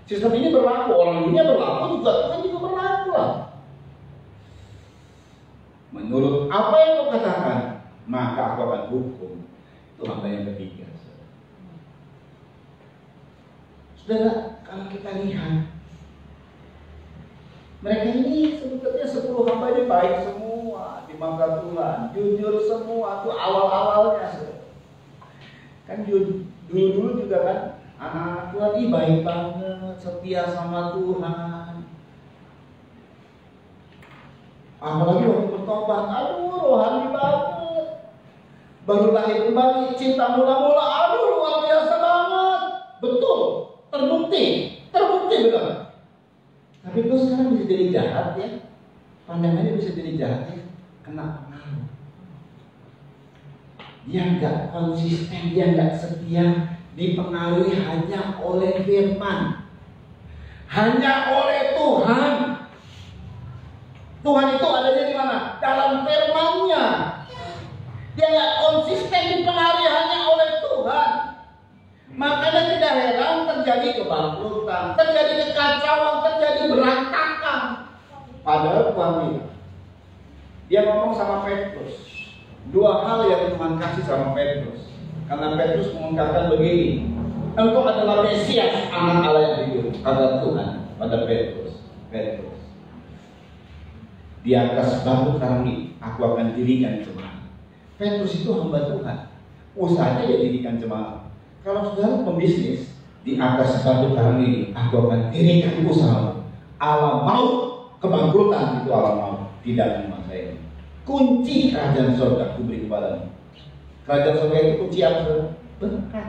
sistem ini berlaku. Orang dunia berlaku juga, Tuhan juga berlaku lah. Menurut apa yang kau katakan, maka aku akan hukum. Itu hamba yang ketiga. Saudara, kalau kita lihat, mereka ini sebetulnya 10 hamba ini baik semua di mata Tuhan, jujur semua. Itu awal-awalnya. Kan dulu juga kan anak-anak Tuhan ini baik banget, setia sama Tuhan. Apalagi waktu bertobat, aduh rohani banget. Baru lahir kembali, cinta mula-mula, aduh luar biasa banget. Betul, terbukti benar. Tapi terus sekarang bisa jadi jahat ya. Pandangannya bisa jadi jahat ya. Kena pengaruh. Dia nggak konsisten, dia nggak setia, dipengaruhi hanya oleh firman, hanya oleh Tuhan. Tuhan itu adanya di mana? Dalam firman-Nya. Dia nggak konsisten, dipengaruhi hanya oleh Tuhan. Makanya tidak heran terjadi kebangkrutan, terjadi kekacauan, terjadi berantakan. Padahal Tuhan bilang, dia ngomong sama Petrus, 2 hal yang Tuhan kasih sama Petrus. Karena Petrus mengungkapkan begini, engkau adalah Mesias, anak Allah yang hidup. Kata Tuhan pada Petrus, di atas batu karang aku akan dirikan jemaat. Petrus itu hamba Tuhan, usahanya dia dirikan jemaat. Kalau saudara pembisnis, di atas batu karang ini aku akan dirikan usaha. Allah mau kebangkrutan itu alam maut tidak menguasai. Kunci kerajaan surga kuberi kepadamu. Kerajaan surga itu kunci apa? Berkat.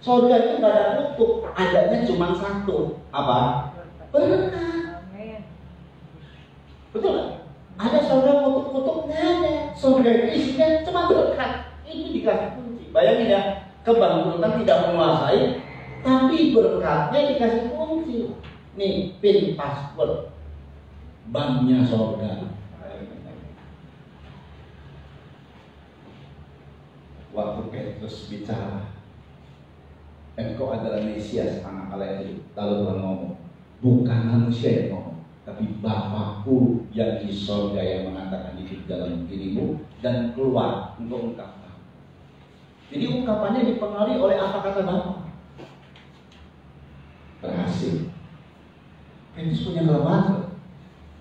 Surga itu nggak ada tutup, adanya cuma satu. Apa? Berkat. Betul nggak? Ada surga tutup-tutup? Nggak ada. Surga itu isinya cuma berkat. Itu dikasih kunci. Bayangin ya, kebangkrutan tidak menguasai, tapi berkatnya dikasih kunci. Nih, pin password banknya surga. Waktu Petrus bicara, engkau adalah Mesias, anak Allah yang hidup. Lalu Tuhan ngomong, bukan manusia yang ngomong, tapi Bapakku yang di surga yang mengatakan hidup dalam dirimu dan keluar untuk ungkapkan. Jadi ungkapannya dipengaruhi oleh apa kata Bapak. Berhasil. Petrus punya kelemahan,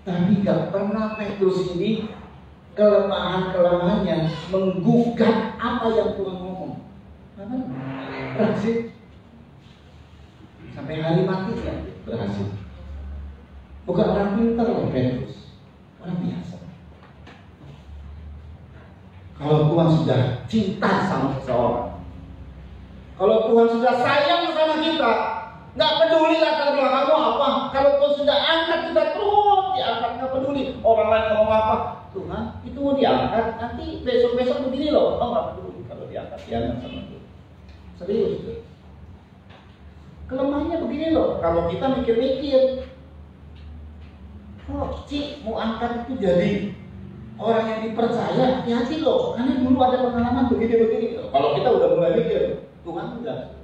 tapi gak pernah Petrus ini kelemahan-kelemahannya menggugat apa yang Tuhan ngomong. Berhasil. Sampai hari matinya berhasil. Bukan orang pintar loh Petrus, orang biasa. Kalau Tuhan sudah cinta sama seseorang, kalau Tuhan sudah sayang sama kita, nggak peduli latar belakang kamu apa. Kalau Tuhan sudah angkat kita terus diangkat, nggak peduli orang lain ngomong apa. Tuhan itu mau diangkat, nanti besok begini loh. Oh nggak peduli kalau diangkat sama Tuhan. Serius tuh. Kelemahannya begini loh. Kalau kita mikir-mikir, kalau Cik mau angkat itu jadi orang yang dipercaya, hati-hati loh. Karena dulu ada pengalaman begini-begini. Kalau kita udah mulai mikir, Tuhan udah.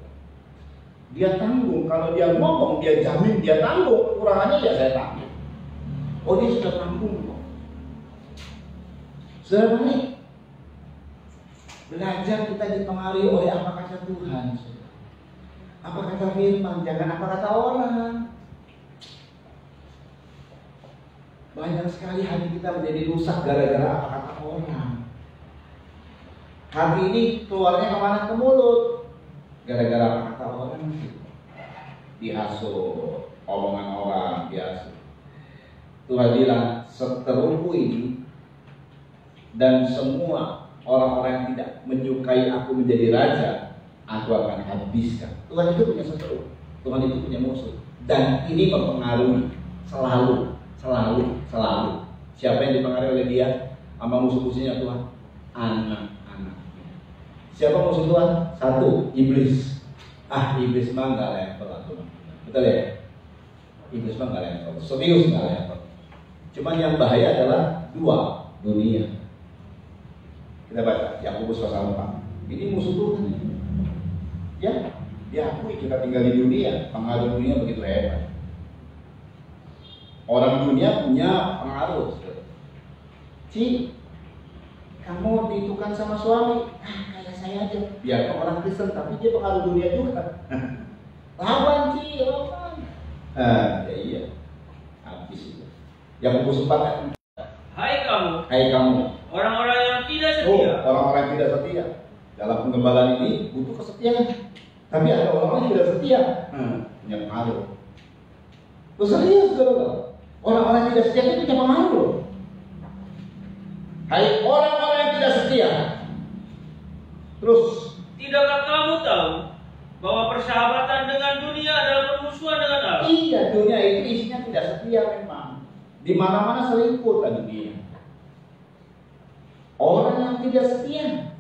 Dia tanggung. Kalau dia ngomong, dia jamin, dia tanggung. Kekurangannya ya saya tanggung. Oh dia sudah tanggung kok. Saudara baik, belajar kita dipengaruhi oleh apa kata Tuhan. Apa kata firman, jangan apa kata orang. Banyak sekali hati kita menjadi rusak gara-gara apa kata orang. Hati ini keluarnya kemana? Ke mulut. Gara-gara apa kata orang. Dihasut, omongan orang, dihasut. Tuhan bilang, seteruku ini dan semua orang-orang yang tidak menyukai aku menjadi raja, aku akan habiskan. Tuhan itu punya seteru, Tuhan itu punya musuh, dan ini mempengaruhi selalu. Siapa yang dipengaruhi oleh dia? Sama musuh-musuhnya Tuhan? Anak-anak. Siapa musuh Tuhan? Satu, iblis. Iblis mah nggak level lah Tuhan. Betul ya? Iblis mah nggak level. Serius nggak level. Cuman yang bahaya adalah dua, dunia. Kita baca Yakobus pasal 4. Ini musuh Tuhan. Ya, diakui kita tinggal di dunia. Pengaruh dunia begitu hebat. Orang dunia punya pengaruh. Ci, kamu ditukar sama suami? Kayak saya aja. Biar orang Kristen, tapi dia pengaruh dunia juga. Lawan Ci, lawan. Ya iya. Habis itu. Yakobus 4. Hai kamu. Orang-orang yang tidak setia. Orang-orang yang tidak setia. Dalam penggembalaan ini butuh kesetiaan. Tapi ada orang-orang yang tidak setia. Punya pengaruh. Terus serius saudara. Orang-orang yang tidak setia itu punya pengaruh. Hai orang-orang yang tidak setia. Terus, tidakkah kamu tahu bahwa persahabatan dengan dunia adalah permusuhan dengan Allah? Iya, dunia itu isinya tidak setia memang. Di mana-mana selingkuh kan dunia. Orang yang tidak setia.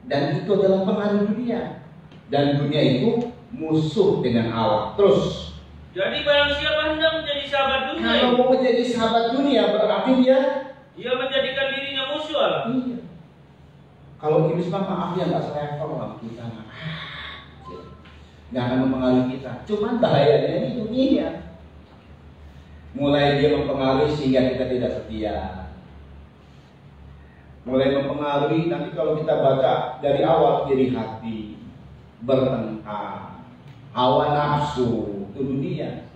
Dan itu adalah pengaruh dunia. Dan dunia itu musuh dengan Allah. Terus, jadi barang siapa hendak menjadi sahabat dunia, kalau mau menjadi sahabat dunia berarti dia menjadikan dirinya musuh Allah. Iya. Kalau iblis maaf ya nggak selevel sama kita, nggak akan mempengaruhi kita. Cuman bahayanya ini dunia. Mulai dia mempengaruhi sehingga kita tidak setia. Mulai mempengaruhi nanti kalau kita baca dari awal iri hati, bertengkar, hawa nafsu. Itu dunia.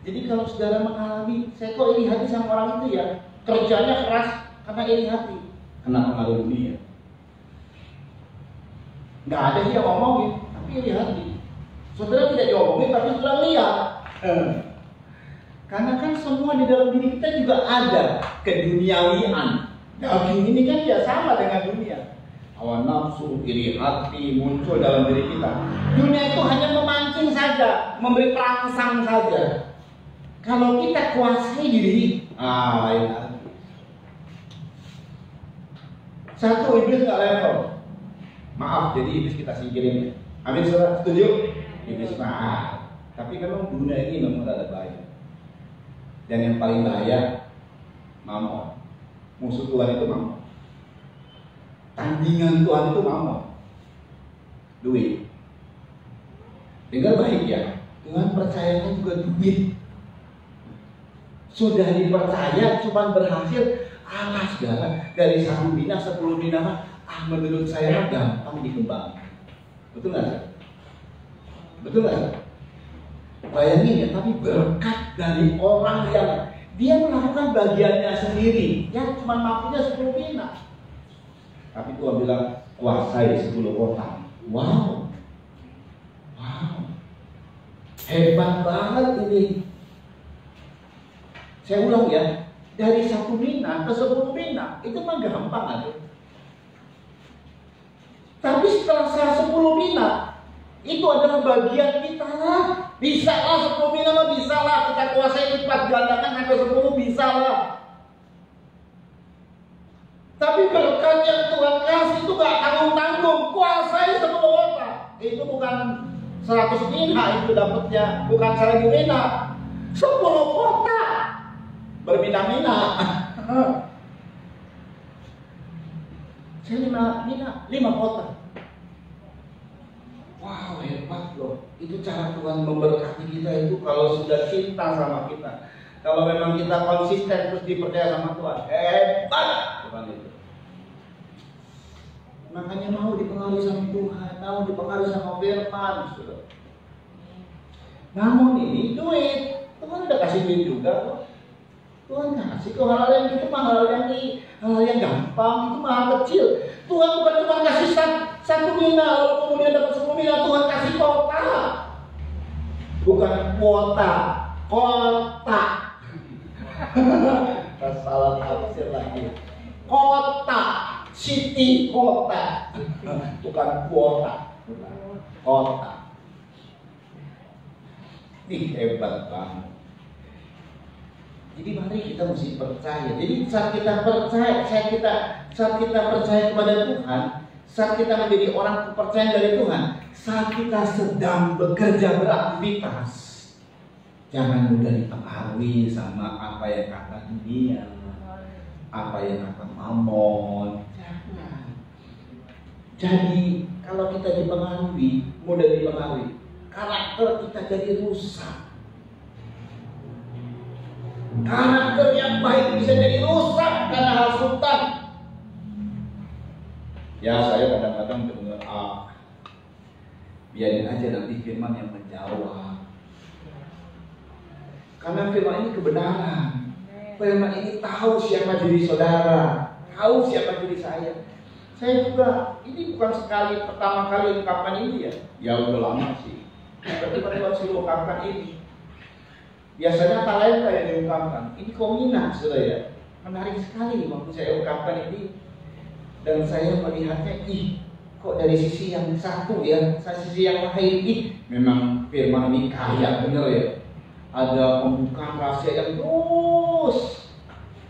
Jadi kalau saudara mengalami, saya kok iri hati sama orang itu ya, kerjanya keras karena iri hati, kena pengaruh dunia. Nggak ada yang ngomongin, tapi iri hati. Saudara tidak diomongin, tapi saudara lihat. Karena kan semua di dalam diri kita juga ada keduniawian. Daging ini kan ya sama dengan dunia. Hawa nafsu, iri hati muncul dalam diri kita. Dunia itu hanya memancing saja, memberi perangsang saja. Kalau kita kuasai diri, lain lagi. Satu, iblis nggak level. Maaf, jadi iblis kita singkirin. Amin, saudara? Setuju? Iblis nah. Tapi memang dunia ini memang ada bahaya. Dan yang paling bahaya, mamon. Musuh Tuhan itu mamon. Tandingan Tuhan itu mamon. Duit. Dengar baik ya, Tuhan percayakan juga duit. Sudah dipercaya, cuma berhasil. Saudara, dari 1 bina, 10 bina, menurut saya gampang dikembangkan. Betul nggak? Betul nggak? Bayangin ya, tapi berkat dari orang yang dia melakukan bagiannya sendiri, yang cuma mampunya 10 bina. Tapi Tuhan bilang kuasai 10 kota. Wow, hebat banget ini. Saya ulang ya, dari 1 bina ke 10 bina itu mah gampang aja. Tapi setelah 10 bina itu adalah bagian kita lah. Bisa lah 10 bina mah bisa lah, kita kuasai lipat gandakan sampai 10 bisa lah. Tapi berkat yang Tuhan kasih itu gak tanggung-tanggung, kuasai 10 kota. Itu bukan 100 bina itu dapatnya, bukan 1 bina, 10 kota berbina-bina. Saya 5 bina, 5 kota. Wow, hebat loh. Itu cara Tuhan memberkati kita itu kalau sudah cinta sama kita. Kalau memang kita konsisten terus dipercaya sama Tuhan, hebat Tuhan itu. Makanya mau dipengaruhi sama Tuhan, mau dipengaruhi sama firman. Namun ini duit, Tuhan udah kasih duit juga kok. Tuhan kasih kok hal-hal yang gitu mah hal yang gampang, itu mah kecil. Tuhan bukan cuma kasih 1 bina, lalu kemudian dapat 10 bina, Tuhan kasih kota. Bukan kuota, kota. Salah tafsir lagi. Kota, city kota, bukan kuota, kota. Ini hebat banget. Jadi mari kita mesti percaya. Jadi saat kita percaya, saat kita percaya kepada Tuhan, saat kita menjadi orang kepercayaan dari Tuhan, saat kita sedang bekerja beraktivitas, jangan mudah dipengaruhi sama apa yang kata dunia, apa yang kata mamon. Jangan. Jadi kalau kita dipengaruhi, mudah dipengaruhi, karakter kita jadi rusak. Karakter yang baik bisa jadi rusak karena hasutan. Ya saya kadang-kadang dengar biarin aja nanti firman yang menjawab. Karena firman ini kebenaran. Firman ini tahu siapa diri saudara, tahu siapa diri saya. Saya juga ini bukan sekali pertama kali ungkapan ini ya. Ya udah lama sih. Tapi pada waktu ungkapan ini biasanya talenta yang diungkapkan. Ini kok minat sudah ya. Menarik sekali waktu saya ungkapkan ini. Dan saya melihatnya, kok dari sisi yang satu ya, sisi yang lain, memang firman ini kaya bener ya. Ada pembukaan rahasia yang terus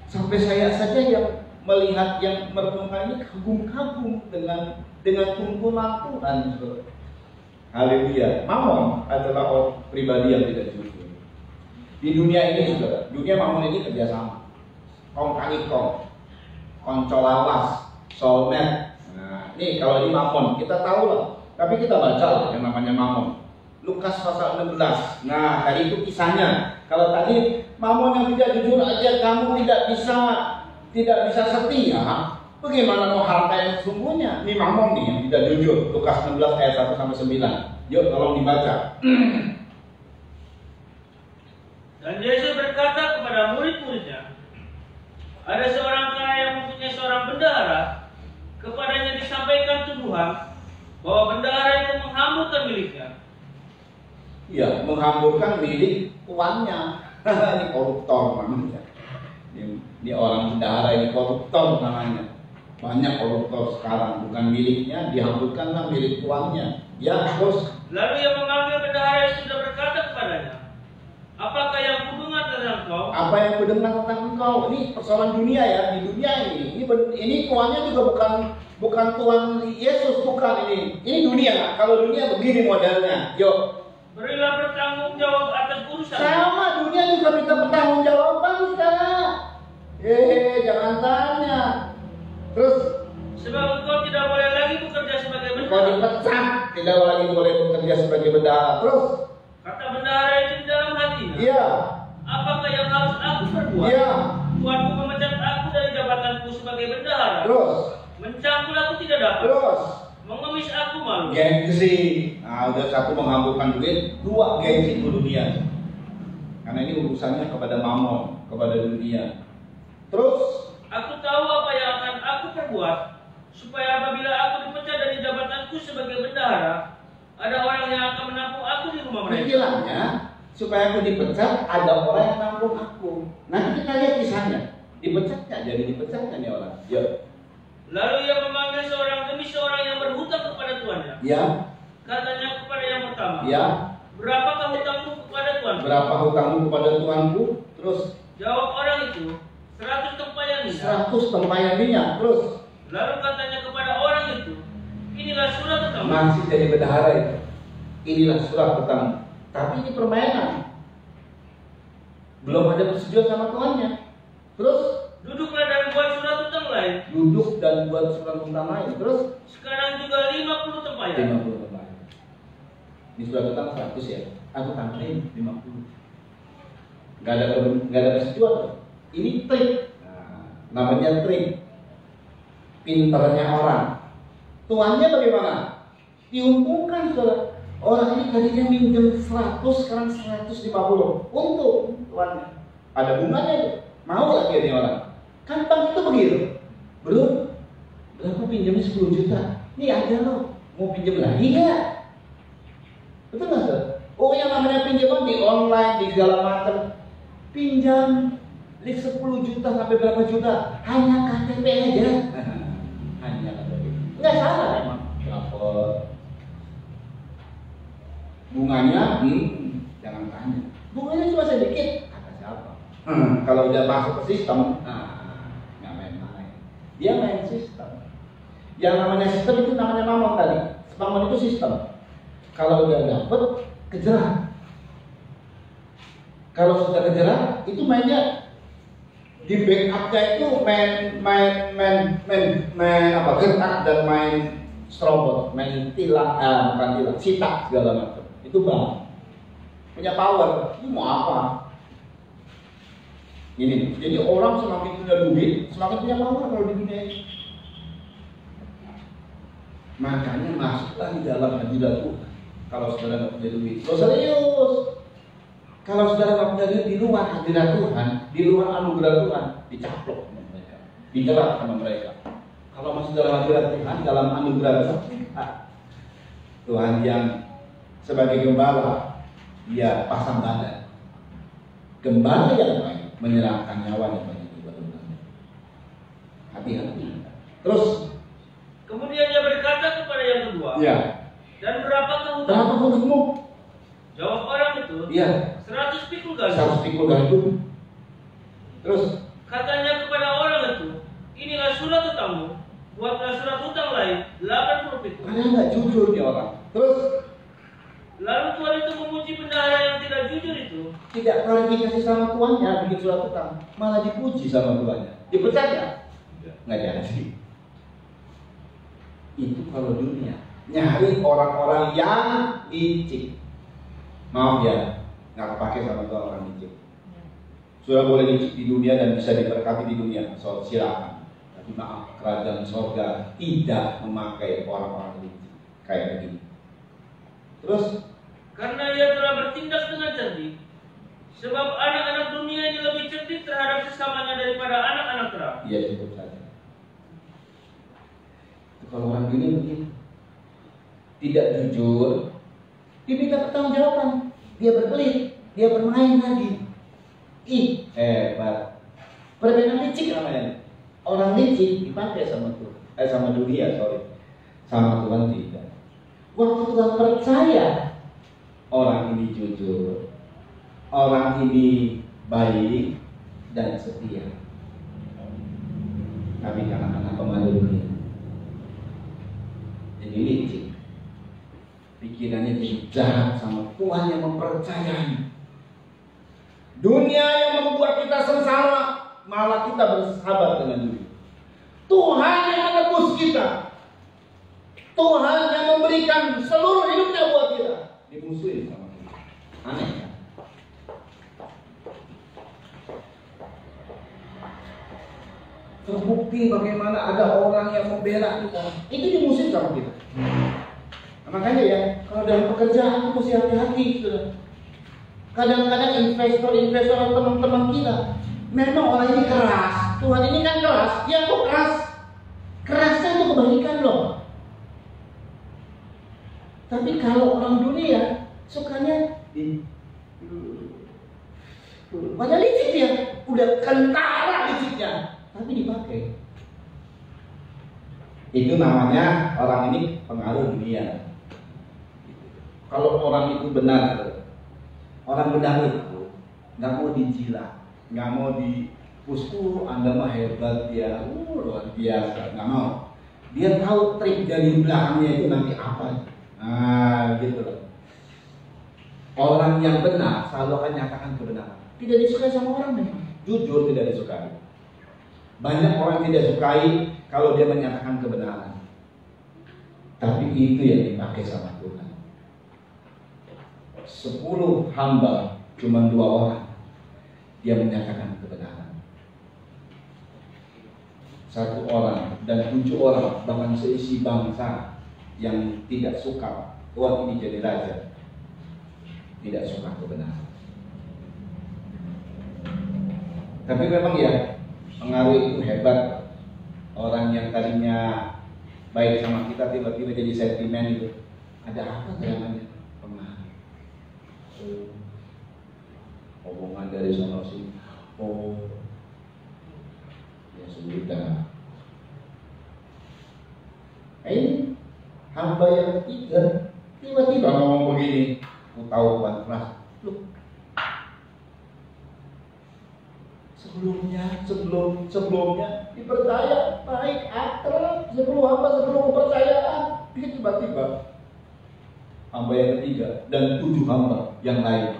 sampai saya saja yang melihat, yang merenungkan ini kagum-kagum dengan tuntunan Tuhan. Haleluya. Mamon adalah pribadi yang tidak jujur. Di dunia ini juga, dunia mamon ini kerjasama, kong kali kong, koncolawas, soulmate. Nah, ini kalau di mamon kita tahu lah, tapi kita baca lah yang namanya mamon. Lukas pasal 16. Nah, tadi itu kisahnya. Kalau tadi mamon yang tidak jujur aja kamu tidak bisa setia, bagaimana mau harta yang sesungguhnya? Ini mamon nih yang tidak jujur. Lukas 16 ayat 1 sampai 9. Yuk tolong dibaca. Dan Yesus berkata kepada murid-muridnya, ada seorang kaya yang mempunyai seorang bendahara, kepadanya disampaikan tuduhan bahwa bendahara itu menghamburkan miliknya. Iya, menghamburkan milik tuannya. Ini koruptor namanya. Ini orang bendahara ini koruptor namanya. Banyak koruptor sekarang, bukan miliknya, dihamburkanlah milik tuannya. Ya, bos. Lalu ia memanggil bendahara yang sudah berkata kepadanya, apakah yang kudengar tentang engkau? Apa yang kudengar tentang engkau? Ini persoalan dunia ya, di dunia ini. Ini tuannya juga bukan Tuhan Yesus, bukan ini. Ini dunia. Kalau dunia begini modelnya. Yuk. Berilah bertanggung jawab atas urusan. Sama dunia juga minta pertanggungjawaban sekarang. Jangan tanya. Terus Sebab engkau tidak boleh lagi bekerja sebagai kau bendahara. dipecat, tidak lagi boleh bekerja sebagai bendahara. Terus, Kata bendahara itu di dalam hatinya, iya, apakah yang harus aku perbuat? iya. Tuanku memecat aku dari jabatanku sebagai bendahara. Terus, Mencangkul aku tidak dapat. terus. Mengemis aku malu. Gengsi. Nah, udah satu menghamburkan duit, dua gengsi ke dunia. Karena ini urusannya kepada mamon, kepada dunia. Terus, Aku tahu apa yang akan aku perbuat, supaya apabila aku dipecat dari jabatanku sebagai bendahara, ada orang yang akan menampung aku di rumah mereka. pikirannya supaya aku dipecat, ada orang yang nampung aku. Nanti kita lihat kisahnya. Dipecat nggak? Jadi dipecat nggak nih orang? Ya. Lalu ia memanggil seorang demi seorang yang berhutang kepada tuannya. Ya. Katanya kepada yang pertama, Ya. berapakah hutangmu kepada tuanku? Berapa hutangmu kepada tuanku? Terus Jawab orang itu, 100 tempayan minyak. 100 tempayan minyak. Terus Lalu katanya kepada orang itu, inilah surat hutangmu. masih jadi bendahara itu. Inilah surat hutang. Tapi ini permainan. Belum ada persetujuan sama tuannya. Terus Duduklah dan buat surat hutang lain. duduk dan buat surat hutang lain. Terus Sekarang juga 50 tempayan. 50 tempayan. Ini surat hutang 100 ya. Aku tambahin 50. Gak ada persetujuan. Ini trik. Nah, namanya trik. Pinternya orang. Tuannya bagaimana? Diuntungkan saudara. Orang ini tadinya minjem 100, sekarang 150. Untung tuannya. Ada bunganya tuh. Mau lagi ini orang. Kan bank itu begitu. Bro, berapa pinjamnya 10 juta? Ini ada loh. Mau pinjam lagi nggak? Betul nggak saudara? Oh, yang namanya pinjaman di online, di segala macam. Pinjam 10 juta sampai berapa juta? Hanya KTP aja. Hanya KTP. Nggak salah emang. Lapor. Bunganya, jangan tanya. Bunganya cuma sedikit. Kata siapa? Kalau udah masuk ke sistem, nggak main-main. Dia main sistem. Yang namanya sistem itu namanya mamon tadi. Mamon itu sistem. Kalau udah dapet, kejerat. Kalau sudah kejerat, itu mainnya di backupnya itu main apa gerak dan main strobot, main tilang, bukan tilang, sitak segala macam. Itu bang punya power. Ini mau apa? Ini. Jadi orang semakin punya duit, semakin punya power kalau di dunia ini. Makanya masuklah di dalam hadirat Tuhan. Kalau saudara nggak punya duit, serius. Kalau saudara nggak punya duit di luar hadirat Tuhan, di luar anugerah Tuhan, dicaplok sama mereka, dijerat sama mereka. Kalau masih dalam hadirat Tuhan, dalam anugerah Tuhan yang sebagai gembala, dia pasang badan. Gembala yang baik menyerahkan nyawanya bagi domba-domba. Hati-hati. Terus, Kemudian dia berkata kepada yang kedua, ya. dan berapakah Berapa hutangmu? hutangmu? Jawab orang itu, Iya. 100 pikul gandum. 100 pikul gandum. Terus, Katanya kepada orang itu, inilah surat hutangmu. Buatlah surat hutang lain, 80 pikul. karena nggak jujur nih orang. Terus, Lalu Tuhan itu memuji bendahara yang tidak jujur itu. tidak klarifikasi sama tuannya bikin surat hutang, malah dipuji sama tuannya. Dipecat ya? Nggak jadi. Itu kalau dunia nyari orang-orang yang licik. Maaf ya, nggak kepake sama tuan orang licik. Sudah boleh licik di dunia dan bisa diberkati di dunia, so silakan. Tapi maaf, kerajaan sorga tidak memakai orang-orang licik kayak begini. Terus, Karena ia telah bertindak dengan cerdik. Sebab anak-anak dunia ini lebih cerdik terhadap sesamanya daripada anak-anak terang. ya cukup saja. Kalau orang dunia begitu, tidak jujur, diminta pertanggungjawaban, dia berkelit, dia bermain lagi. Ih, hebat. Permainan licik namanya. Orang licik dipakai sama Tuhan. Sama dunia, sorry. Sama Tuhan tidak. Waktu Tuhan percaya orang ini jujur, orang ini baik dan setia. Tapi karena pemalu dunia, jadi licik. Pikirannya jadi jahat sama Tuhan yang mempercayai. Dunia yang membuat kita sengsara, malah kita bersahabat dengan dunia. Tuhan yang menebus kita, Tuhan yang memberikan seluruh hidupnya buat kita, dimusuhin sama kita. Aneh kan? Terbukti bagaimana ada orang yang membela kita, itu dimusuhin sama kita. Nah, makanya ya, kalau dalam pekerjaan itu mesti hati-hati, saudara. Kadang-kadang investor atau teman-teman kita, memang orang ini keras. Tuhan ini kan keras, ya kok keras. Kerasnya itu kebaikan loh. Tapi kalau orang dunia sukanya pada licik dia, udah kentara liciknya, tapi dipakai. Itu namanya orang ini pengaruh dunia. Kalau orang itu benar, orang benar itu nggak mau dijilat, nggak mau dipusku, Anda mah hebat ya, luar biasa, nggak mau. Dia tahu trik dari belakangnya itu nanti apa. Nah, gitu loh. Orang yang benar selalu akan nyatakan kebenaran. Tidak disukai sama orang memang. Jujur tidak disukai. Banyak orang tidak sukai kalau dia menyatakan kebenaran. Tapi itu yang dipakai sama Tuhan. 10 hamba, cuma 2 orang dia menyatakan kebenaran. 1 orang dan 7 orang, bahkan seisi bangsa yang tidak suka Tuhan ini jadi raja, tidak suka kebenaran. Tapi memang ya, pengaruh itu hebat. Orang yang tadinya baik sama kita tiba-tiba jadi sentimen itu. Ada apa namanya? Pengaruh. Omongan dari sana sini. Oh, ya sudah. Ini hamba yang ketiga tiba-tiba ngomong begini. Aku tahu Tuhan keras. Loh, sebelumnya dipercaya baik, akrab, 10 hamba, 10 kepercayaan. Dia tiba-tiba hamba yang ketiga dan 7 hamba yang lain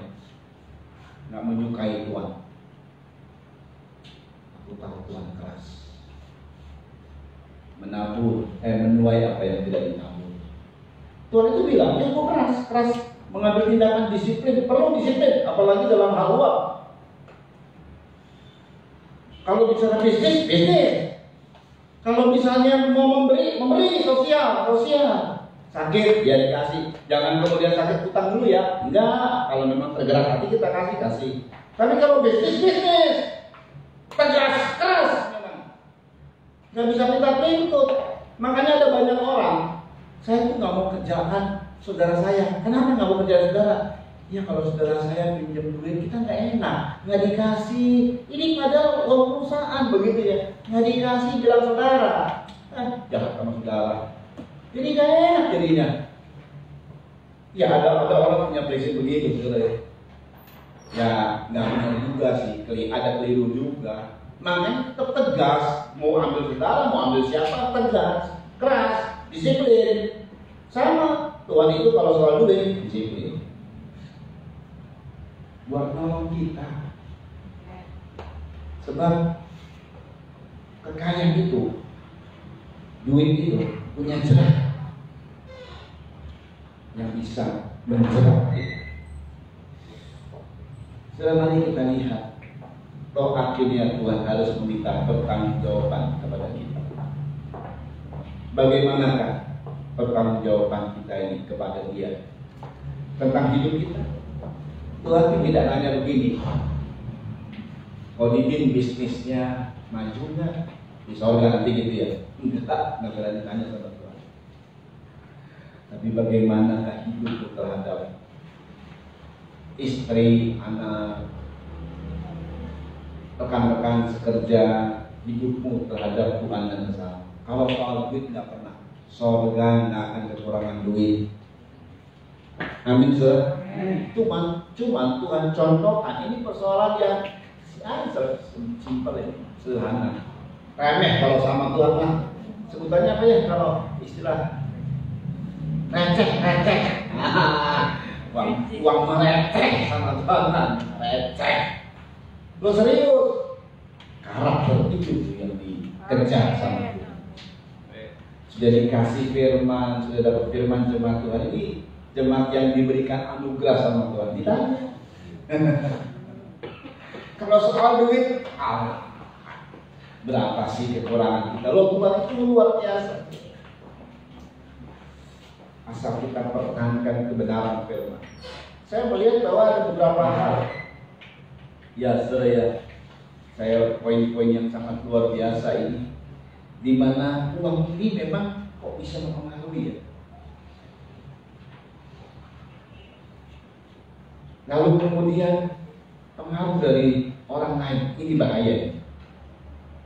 nggak menyukai Tuhan. Aku tahu Tuhan keras, menuai apa yang tidak ditabur. Tuhan itu bilang, ya kok keras mengambil tindakan disiplin, perlu disiplin, apalagi dalam hal uang. Kalau bicara bisnis. Kalau misalnya mau memberi sosial. Sakit, ya dikasih. Jangan kemudian sakit utang dulu ya. Enggak, kalau memang tergerak hati kita kasih. Tapi kalau bisnis. Tegas, keras memang. Nggak bisa minta tuntut. Makanya ada banyak orang, saya tuh nggak mau kerjaan saudara saya. Kenapa nggak mau kerjaan saudara? Ya kalau saudara saya pinjam duit kita nggak enak, nggak dikasih. Ini padahal uang perusahaan begitu ya, nggak dikasih bilang saudara. Jahat sama saudara. Jadi nggak enak jadinya. Ya ada orang punya prinsip begitu, saudara. Ya nggak benar juga sih, ada keliru juga. Makanya tetap tegas, mau ambil saudara, mau ambil siapa, tegas, keras, disiplin. Sama Tuhan itu kalau soal duit disiplin. Buat nolong kita. Sebab kekayaan itu, duit itu punya jerat yang bisa menjerat kita. Setelah ini kita lihat, toh akhirnya Tuhan harus meminta pertanggungjawaban kepada kita. Bagaimanakah pertanggungjawaban kita ini kepada Dia tentang hidup kita? Tuhan tidak nanya begini, Kodidin bisnisnya maju nggak di sorga nanti gitu ya? Enggak berani tanya sama Tuhan. Tapi bagaimanakah hidup terhadap istri, anak, rekan-rekan sekerja, hidupmu terhadap Tuhan dan sesama. Kalau soal duit nggak pernah, surga nggak akan kekurangan duit. Amin, saudara. Cuman Tuhan contohkan, ini persoalan yang simpel ya, sederhana, remeh kalau sama Tuhan lah. Sebutannya apa ya kalau istilah receh. Uang mereceh sama Tuhan, receh. Lo serius, karakter itu yang dikejar sama Tuhan. Sudah dikasih firman, sudah dapat firman jemaat Tuhan ini, jemaat yang diberikan anugerah sama Tuhan. Ditanya, kalau soal duit, berapa sih kekurangan kita? Lo Tuhan itu luar biasa. Asal kita pertahankan kebenaran firman. Saya melihat bahwa ada beberapa hal. Ya, saya poin-poin yang sangat luar biasa ini, di mana uang ini memang kok bisa mempengaruhi ya. Lalu kemudian pengaruh dari orang lain, ini bahaya.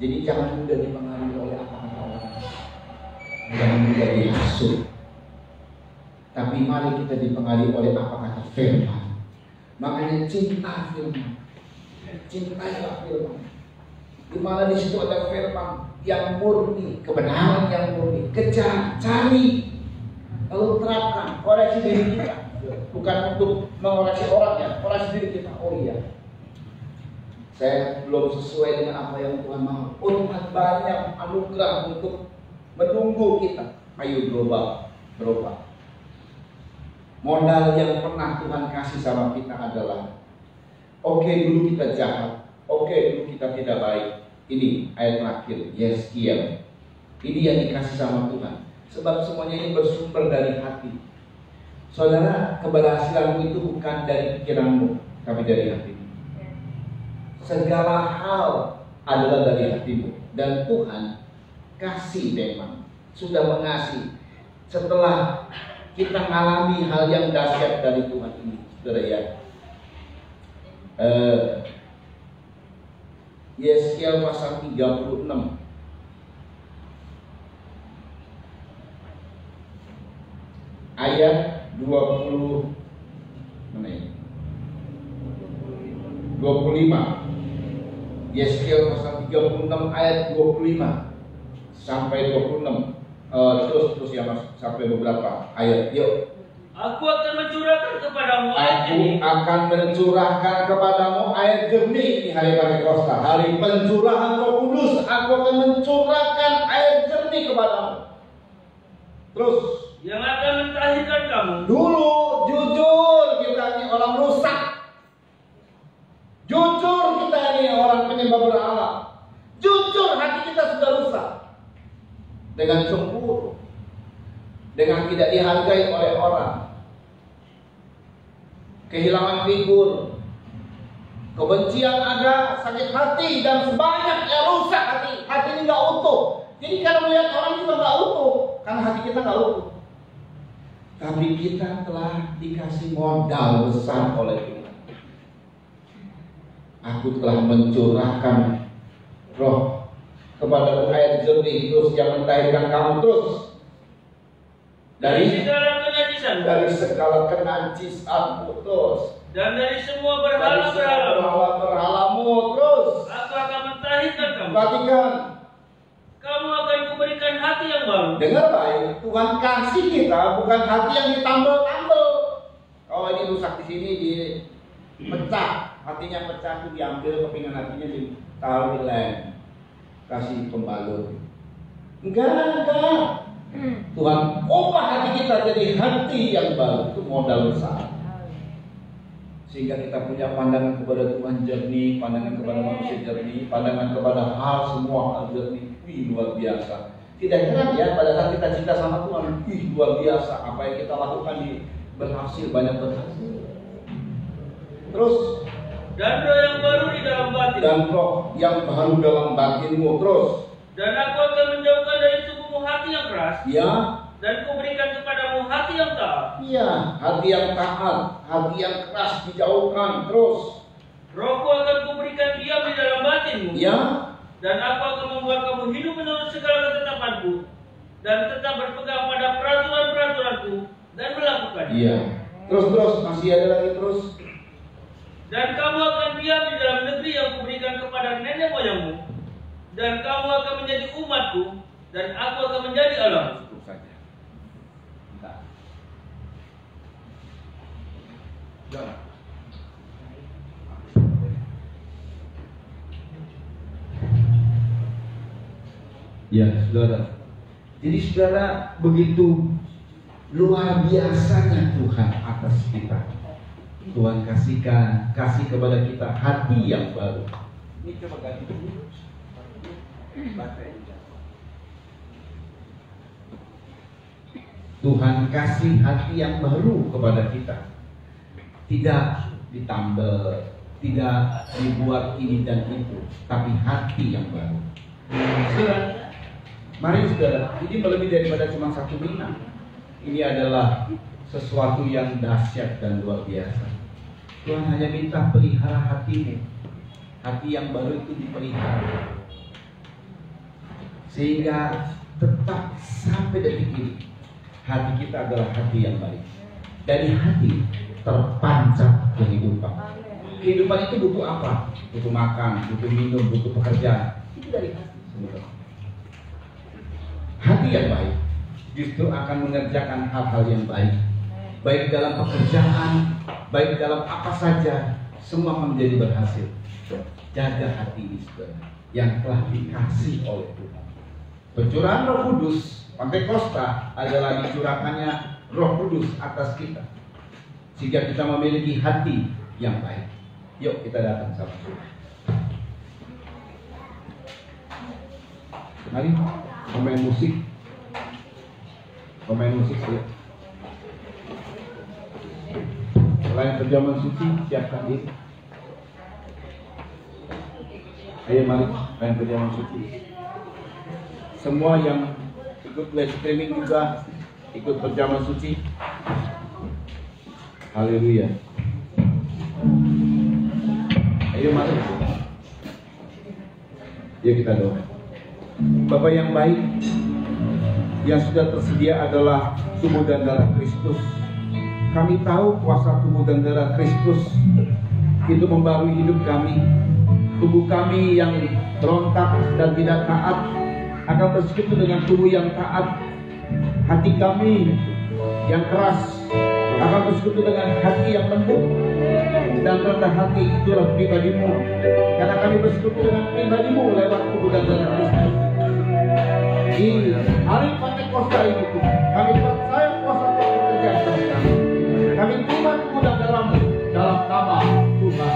Jadi jangan mudah dipengaruhi oleh apa kata orang, jangan mudah dihasut. Tapi mari kita dipengaruhi oleh apa kata firman. Makanya cinta firman, cintailah firman. Di mana di situ ada firman yang murni, kebenaran yang murni, kejar, cari, lalu terapkan, koreksi diri kita. Bukan untuk mengoreksi orang ya, koreksi diri kita. Oh iya, saya belum sesuai dengan apa yang Tuhan mau. Oh Tuhan banyak anugerah untuk menunggu kita. Ayo berubah. Modal yang pernah Tuhan kasih sama kita adalah, oke, dulu kita jahat, oke, dulu kita tidak baik. Ini ayat terakhir, Yeskiel. Ini yang dikasih sama Tuhan. Sebab semuanya ini bersumber dari hati. Saudara, keberhasilanmu itu bukan dari pikiranmu, tapi dari hatimu. Segala hal adalah dari hatimu. Dan Tuhan kasih memang, sudah mengasihi. Setelah kita mengalami hal yang dahsyat dari Tuhan ini, saudara ya. Yeskiel pasal 36 ayat 20 mana ini? 25. Yeskiel pasal 36 ayat 25 sampai 26. Terus ya Mas, sampai beberapa ayat. Yuk. Aku akan mencurahkan kepadamu air jernih. Aku akan mencurahkan kepadamu air jernih di hari Pentekosta, hari pencurahan Roh Kudus. Aku akan mencurahkan air jernih kepadamu. Terus yang akan mentahirkan kamu. Dulu jujur kita ini orang rusak. Jujur kita ini orang penyembah berhala. Jujur hati kita sudah rusak. Dengan cemburu, dengan tidak dihargai oleh orang, kehilangan figur, kebencian ada, sakit hati, dan sebanyak yang rusak hati. Hati ini nggak utuh. Jadi kalau melihat orang juga nggak utuh, karena hati kita nggak utuh. Tapi kita telah dikasih modal besar oleh Tuhan. Aku telah mencurahkan roh kepada air jernih, terus yang mentahirkan kamu, terus dari segala kenajisan, dari segala kenajisanmu, terus dan dari semua berhala-berhalamu, terus aku akan mentahirkan kamu. Perhatikan, kamu akan kuberikan hati yang baru. dengar baik, Tuhan kasih kita bukan hati yang ditambal-tambal. Oh ini rusak di sini, dipecah, hatinya pecah, itu diambil kepingan hatinya ditaruh di lem, kasih pembalut. Enggak. Tuhan ubah hati kita jadi hati yang baru. Itu modal besar. Sehingga kita punya pandangan kepada Tuhan jernih, pandangan kepada manusia jernih, pandangan kepada hal semua hal jernih. Wih, luar biasa. Tidak heran ya pada saat kita cinta sama Tuhan, wih luar biasa. Apa yang kita lakukan berhasil, banyak berhasil. Terus dan roh yang baru di dalam batin. Dan roh yang baru dalam batinmu. Terus. Dan aku akan menjauhkan dari tubuhmu hati yang keras. Ya. Dan kuberikan kepadamu hati yang taat. Iya, hati yang taat, hati yang keras dijauhkan. Terus. Rohku akan kuberikan diam di dalam batinmu. Ya, Dan aku akan membuat kamu hidup menurut segala ketetapanku, dan tetap berpegang pada peraturan-peraturanku dan melakukannya. iya. Terus masih ada lagi terus. Dan kamu akan diam di dalam negeri yang kuberikan kepada nenek moyangmu, dan kamu akan menjadi umatku, dan aku akan menjadi Allahmu. Cukup saja. Bentar. Jangan. Ya, saudara. Jadi saudara, begitu luar biasanya Tuhan atas kita. Tuhan kasih kepada kita hati yang baru. Ini coba ganti dulu. Baterainya. Tuhan kasih hati yang baru kepada kita. Tidak ditambal, tidak dibuat ini dan itu, tapi hati yang baru. Saudara, mari saudara, ini lebih daripada cuma satu mina. Ini adalah sesuatu yang dahsyat dan luar biasa. Tuhan hanya minta pelihara hatimu. Hati yang baru itu dipelihara, sehingga tetap sampai detik ini hati kita adalah hati yang baik. Dari hati terpancar kehidupan. Kehidupan itu butuh apa? Butuh makan, butuh minum, butuh pekerjaan. Itu dari hati sebenarnya. Hati yang baik justru akan mengerjakan hal-hal yang baik. Baik dalam pekerjaan, baik dalam apa saja, semua menjadi berhasil. Jaga hati ini saudara, yang telah dikasih oleh Tuhan. Pencurahan Roh Kudus, Pentakosta adalah dicurahkannya Roh Kudus atas kita, sehingga kita memiliki hati yang baik. Yuk kita datang sama Tuhan. Mari pemain musik, yuk. Selain perjamuan suci, siapkan diri. Ayo mari main perjamuan suci. Semua yang ikut live streaming juga ikut perjamuan suci. Haleluya. Ayo mari. Yuk kita doa. Bapa yang baik, yang sudah tersedia adalah tubuh dan darah Kristus. Kami tahu kuasa tubuh dan darah Kristus itu membarui hidup kami. Tubuh kami yang berontak dan tidak taat akan bersekutu dengan tubuh yang taat. Hati kami yang keras akan bersekutu dengan hati yang lembut dan rendah hati. Itulah pribadimu, karena kami bersekutu dengan pribadimu lewat tubuh dan darah Kristus. Di hari Pentakosta ini kami percaya kuasa Tuhan bekerja atas kami. Kami terima tubuh dan darahmu dalam nama Tuhan.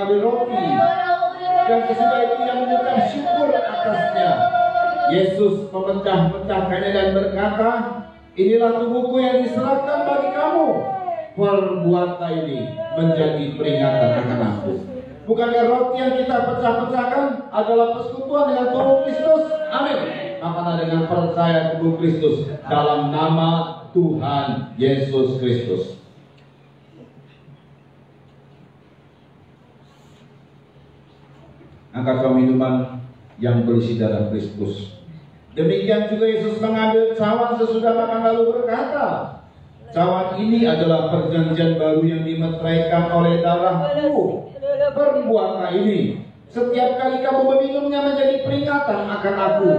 mengambil roti. Dan sesudah itu ia mengucap syukur atasnya. Yesus memecah-mecahkannya dan berkata, inilah tubuhku yang diserahkan bagi kamu. Perbuatan ini menjadi peringatan akan aku. Bukankah roti yang kita pecah-pecahkan adalah persekutuan dengan tubuh Kristus? Amin. Apakah dengan percaya tubuh Kristus dalam nama Tuhan Yesus Kristus. Angkat minuman yang berisi darah Kristus. Demikian juga Yesus mengambil cawan sesudah makan lalu berkata, cawan ini adalah perjanjian baru yang dimeteraikan oleh darahku. Perbuatlah ini setiap kali kamu meminumnya menjadi peringatan akan aku.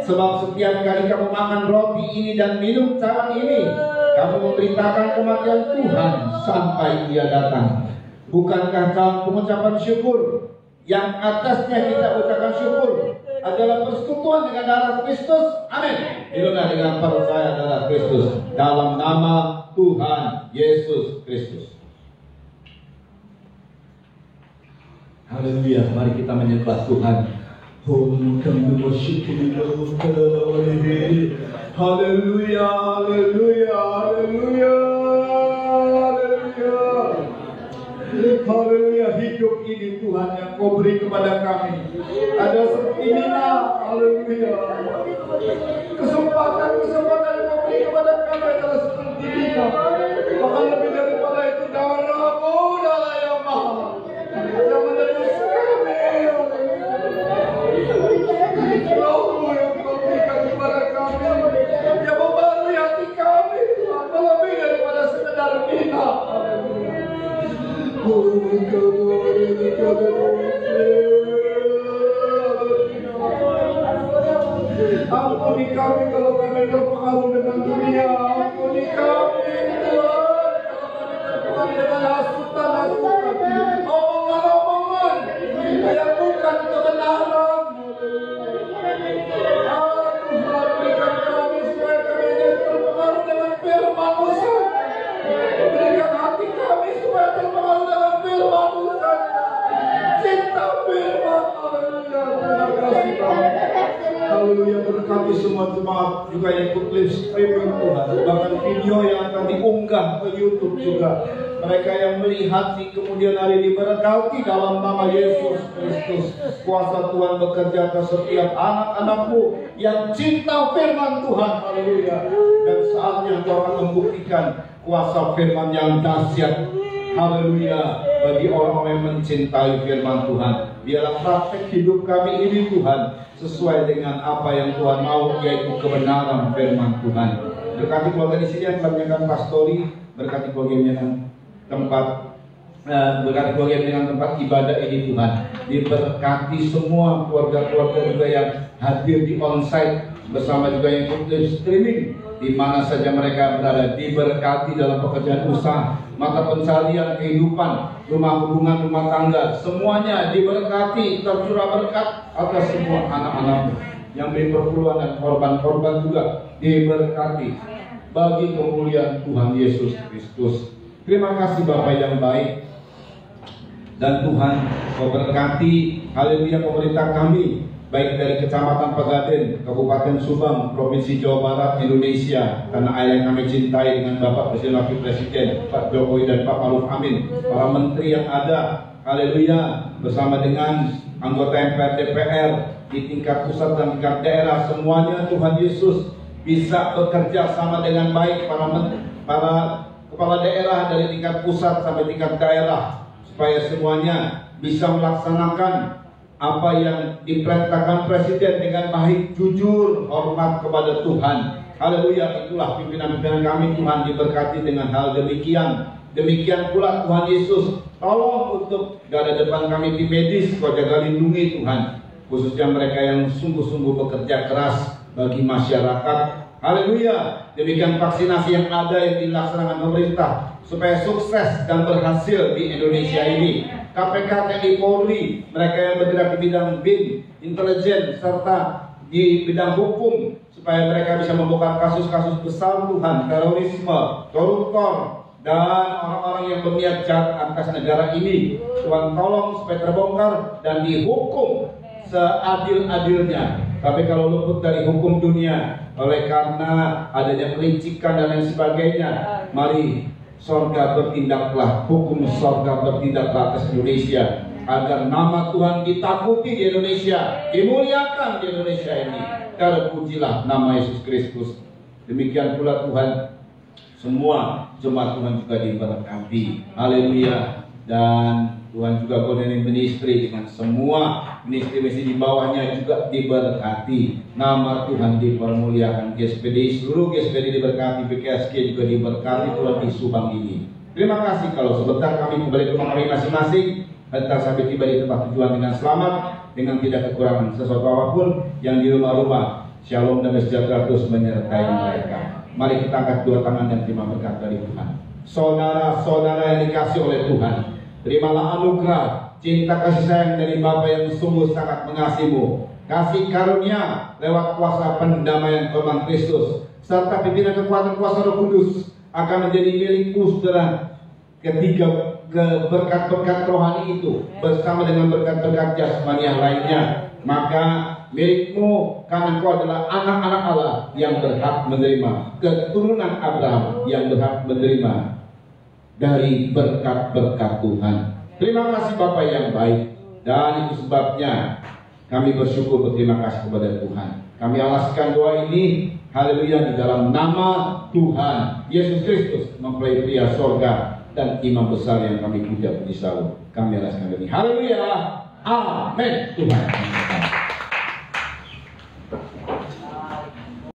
Sebab setiap kali kamu makan roti ini dan minum cawan ini, kamu memberitakan kematian Tuhan sampai Dia datang. Bukankah cawan pengucapan syukur yang atasnya kita ucapkan syukur adalah persekutuan dengan darah Kristus? Amin. Minumlah dengan percaya darah Kristus dalam nama Tuhan Yesus Kristus. Haleluya, mari kita menyembah Tuhan. Haleluya, haleluya, haleluya, haleluya. Haleluya, hidup ini Tuhan yang Kau beri kepada kami ada seperti Nina. Haleluya. Kesempatan yang Kau beri kepada kami adalah seperti Nina. Bahkan lebih daripada itu, darah-Mu adalah yang mahal yang menebus kami. Roh-Mu yang Kau berikan kepada kami yang membaharui hati kami, Tuhan, lebih daripada sekedar Nina. Ampuni kami kalau kami terpengaruh dengan dunia. Ampuni kami Tuhan kalau kami terpengaruh dengan hasutan-hasutan, omongan-omongan yang bukan kebenaran. Tuhan, berikan kami supaya kami tidak terpengaruh dengan firman-Mu. Berikan hati kami supaya terpengaruh dengan firman-Mu. Cinta firman. Haleluya. Terima kasih Tuhan. Haleluya, berkati semua jemaat juga yang ikut live streaming Tuhan. Bahkan video yang akan diunggah ke YouTube juga. Mereka yang melihat di kemudian hari diberkati dalam nama Yesus Kristus. Kuasa Tuhan bekerja atas setiap anak-anak-Mu yang cinta firman Tuhan. Haleluya. Dan saatnya Engkau akan membuktikan kuasa firman yang dahsyat. Haleluya. Bagi orang-orang yang mencintai firman Tuhan, biarlah praktek hidup kami ini Tuhan sesuai dengan apa yang Tuhan mau, yaitu kebenaran firman Tuhan. Berkati keluarga di sini yang kebanyakan pastori, berkati keluarga yang tempat dengan tempat ibadah ini Tuhan. Diberkati semua keluarga-keluarga juga yang hadir di onsite bersama juga yang ikut live streaming di mana saja mereka berada. Diberkati dalam pekerjaan usaha, mata pencarian, kehidupan, rumah hubungan, rumah tangga, semuanya diberkati, tercurah berkat atas semua anak-anak yang beri perpuluhan dan korban-korban juga diberkati bagi kemuliaan Tuhan Yesus Kristus. Terima kasih Bapa yang baik, dan Tuhan Kau berkati haleluya pemerintah kami, baik dari Kecamatan Pegadaian, Kabupaten Subang, Provinsi Jawa Barat, Indonesia, karena ayah yang kami cintai dengan Bapak Presiden Wakil Presiden Pak Jokowi dan Pak Maruf Amin, para menteri yang ada, haleluya, bersama dengan anggota MPR DPR di tingkat pusat dan tingkat daerah, semuanya Tuhan Yesus bisa bekerja sama dengan baik, para kepala daerah dari tingkat pusat sampai tingkat daerah, supaya semuanya bisa melaksanakan apa yang diperintahkan Presiden dengan baik, jujur, hormat kepada Tuhan. Haleluya, itulah pimpinan-pimpinan kami Tuhan, diberkati dengan hal demikian. Demikian pula Tuhan Yesus, tolong untuk garda depan kami di medis, Kau jaga lindungi Tuhan, khususnya mereka yang sungguh-sungguh bekerja keras bagi masyarakat. Haleluya, demikian vaksinasi yang ada yang dilaksanakan pemerintah supaya sukses dan berhasil di Indonesia ini. KPK, TNI, Polri, mereka yang bergerak di bidang BIN, intelijen, serta di bidang hukum, supaya mereka bisa membongkar kasus-kasus besar Tuhan, terorisme, koruptor, dan orang-orang yang berniat jahat atas negara ini, Tuhan tolong supaya terbongkar dan dihukum seadil-adilnya. Tapi kalau luput dari hukum dunia oleh karena adanya kelicikan dan lain sebagainya, mari sorga bertindaklah, hukum sorga bertindaklah atas Indonesia, agar nama Tuhan ditakuti di Indonesia, dimuliakan di Indonesia ini. Terpujilah nama Yesus Kristus. Demikian pula Tuhan, semua jemaat Tuhan juga diberkati. Haleluya. Dan Tuhan juga koordinasi ministry dengan semua ministry di bawahnya juga diberkati. Nama Tuhan dipermuliakan. GSPD, seluruh GSPD diberkati, PKSK juga diberkati Tuhan di Subang ini. Terima kasih kalau sebentar kami kembali ke rumah masing-masing, antar sampai tiba di tempat tujuan dengan selamat, dengan tidak kekurangan sesuatu apapun. Yang di rumah-rumah, shalom dan sejahtera terus menyertai mereka. Mari kita angkat dua tangan dan terima berkat dari Tuhan. Saudara-saudara yang dikasih oleh Tuhan, terimalah anugerah, cinta kasih sayang dari Bapa yang sungguh sangat mengasihimu, kasih karunia lewat kuasa pendamaian Tuhan Kristus, serta pimpinan kekuatan kuasa Roh Kudus akan menjadi milikmu, saudara. Ketiga berkat-berkat rohani itu bersama dengan berkat-berkat jasmani yang lainnya, maka milikmu, karena engkau adalah anak-anak Allah yang berhak menerima, keturunan Abraham yang berhak menerima dari berkat-berkat Tuhan. Terima kasih Bapa yang baik, dan itu sebabnya kami bersyukur, berterima kasih kepada Tuhan. Kami alaskan doa ini, haleluya, di dalam nama Tuhan Yesus Kristus, mempelai pria sorga dan imam besar yang kami puja puji selalu. Kami alaskan ini, haleluya, amin. Tuhan.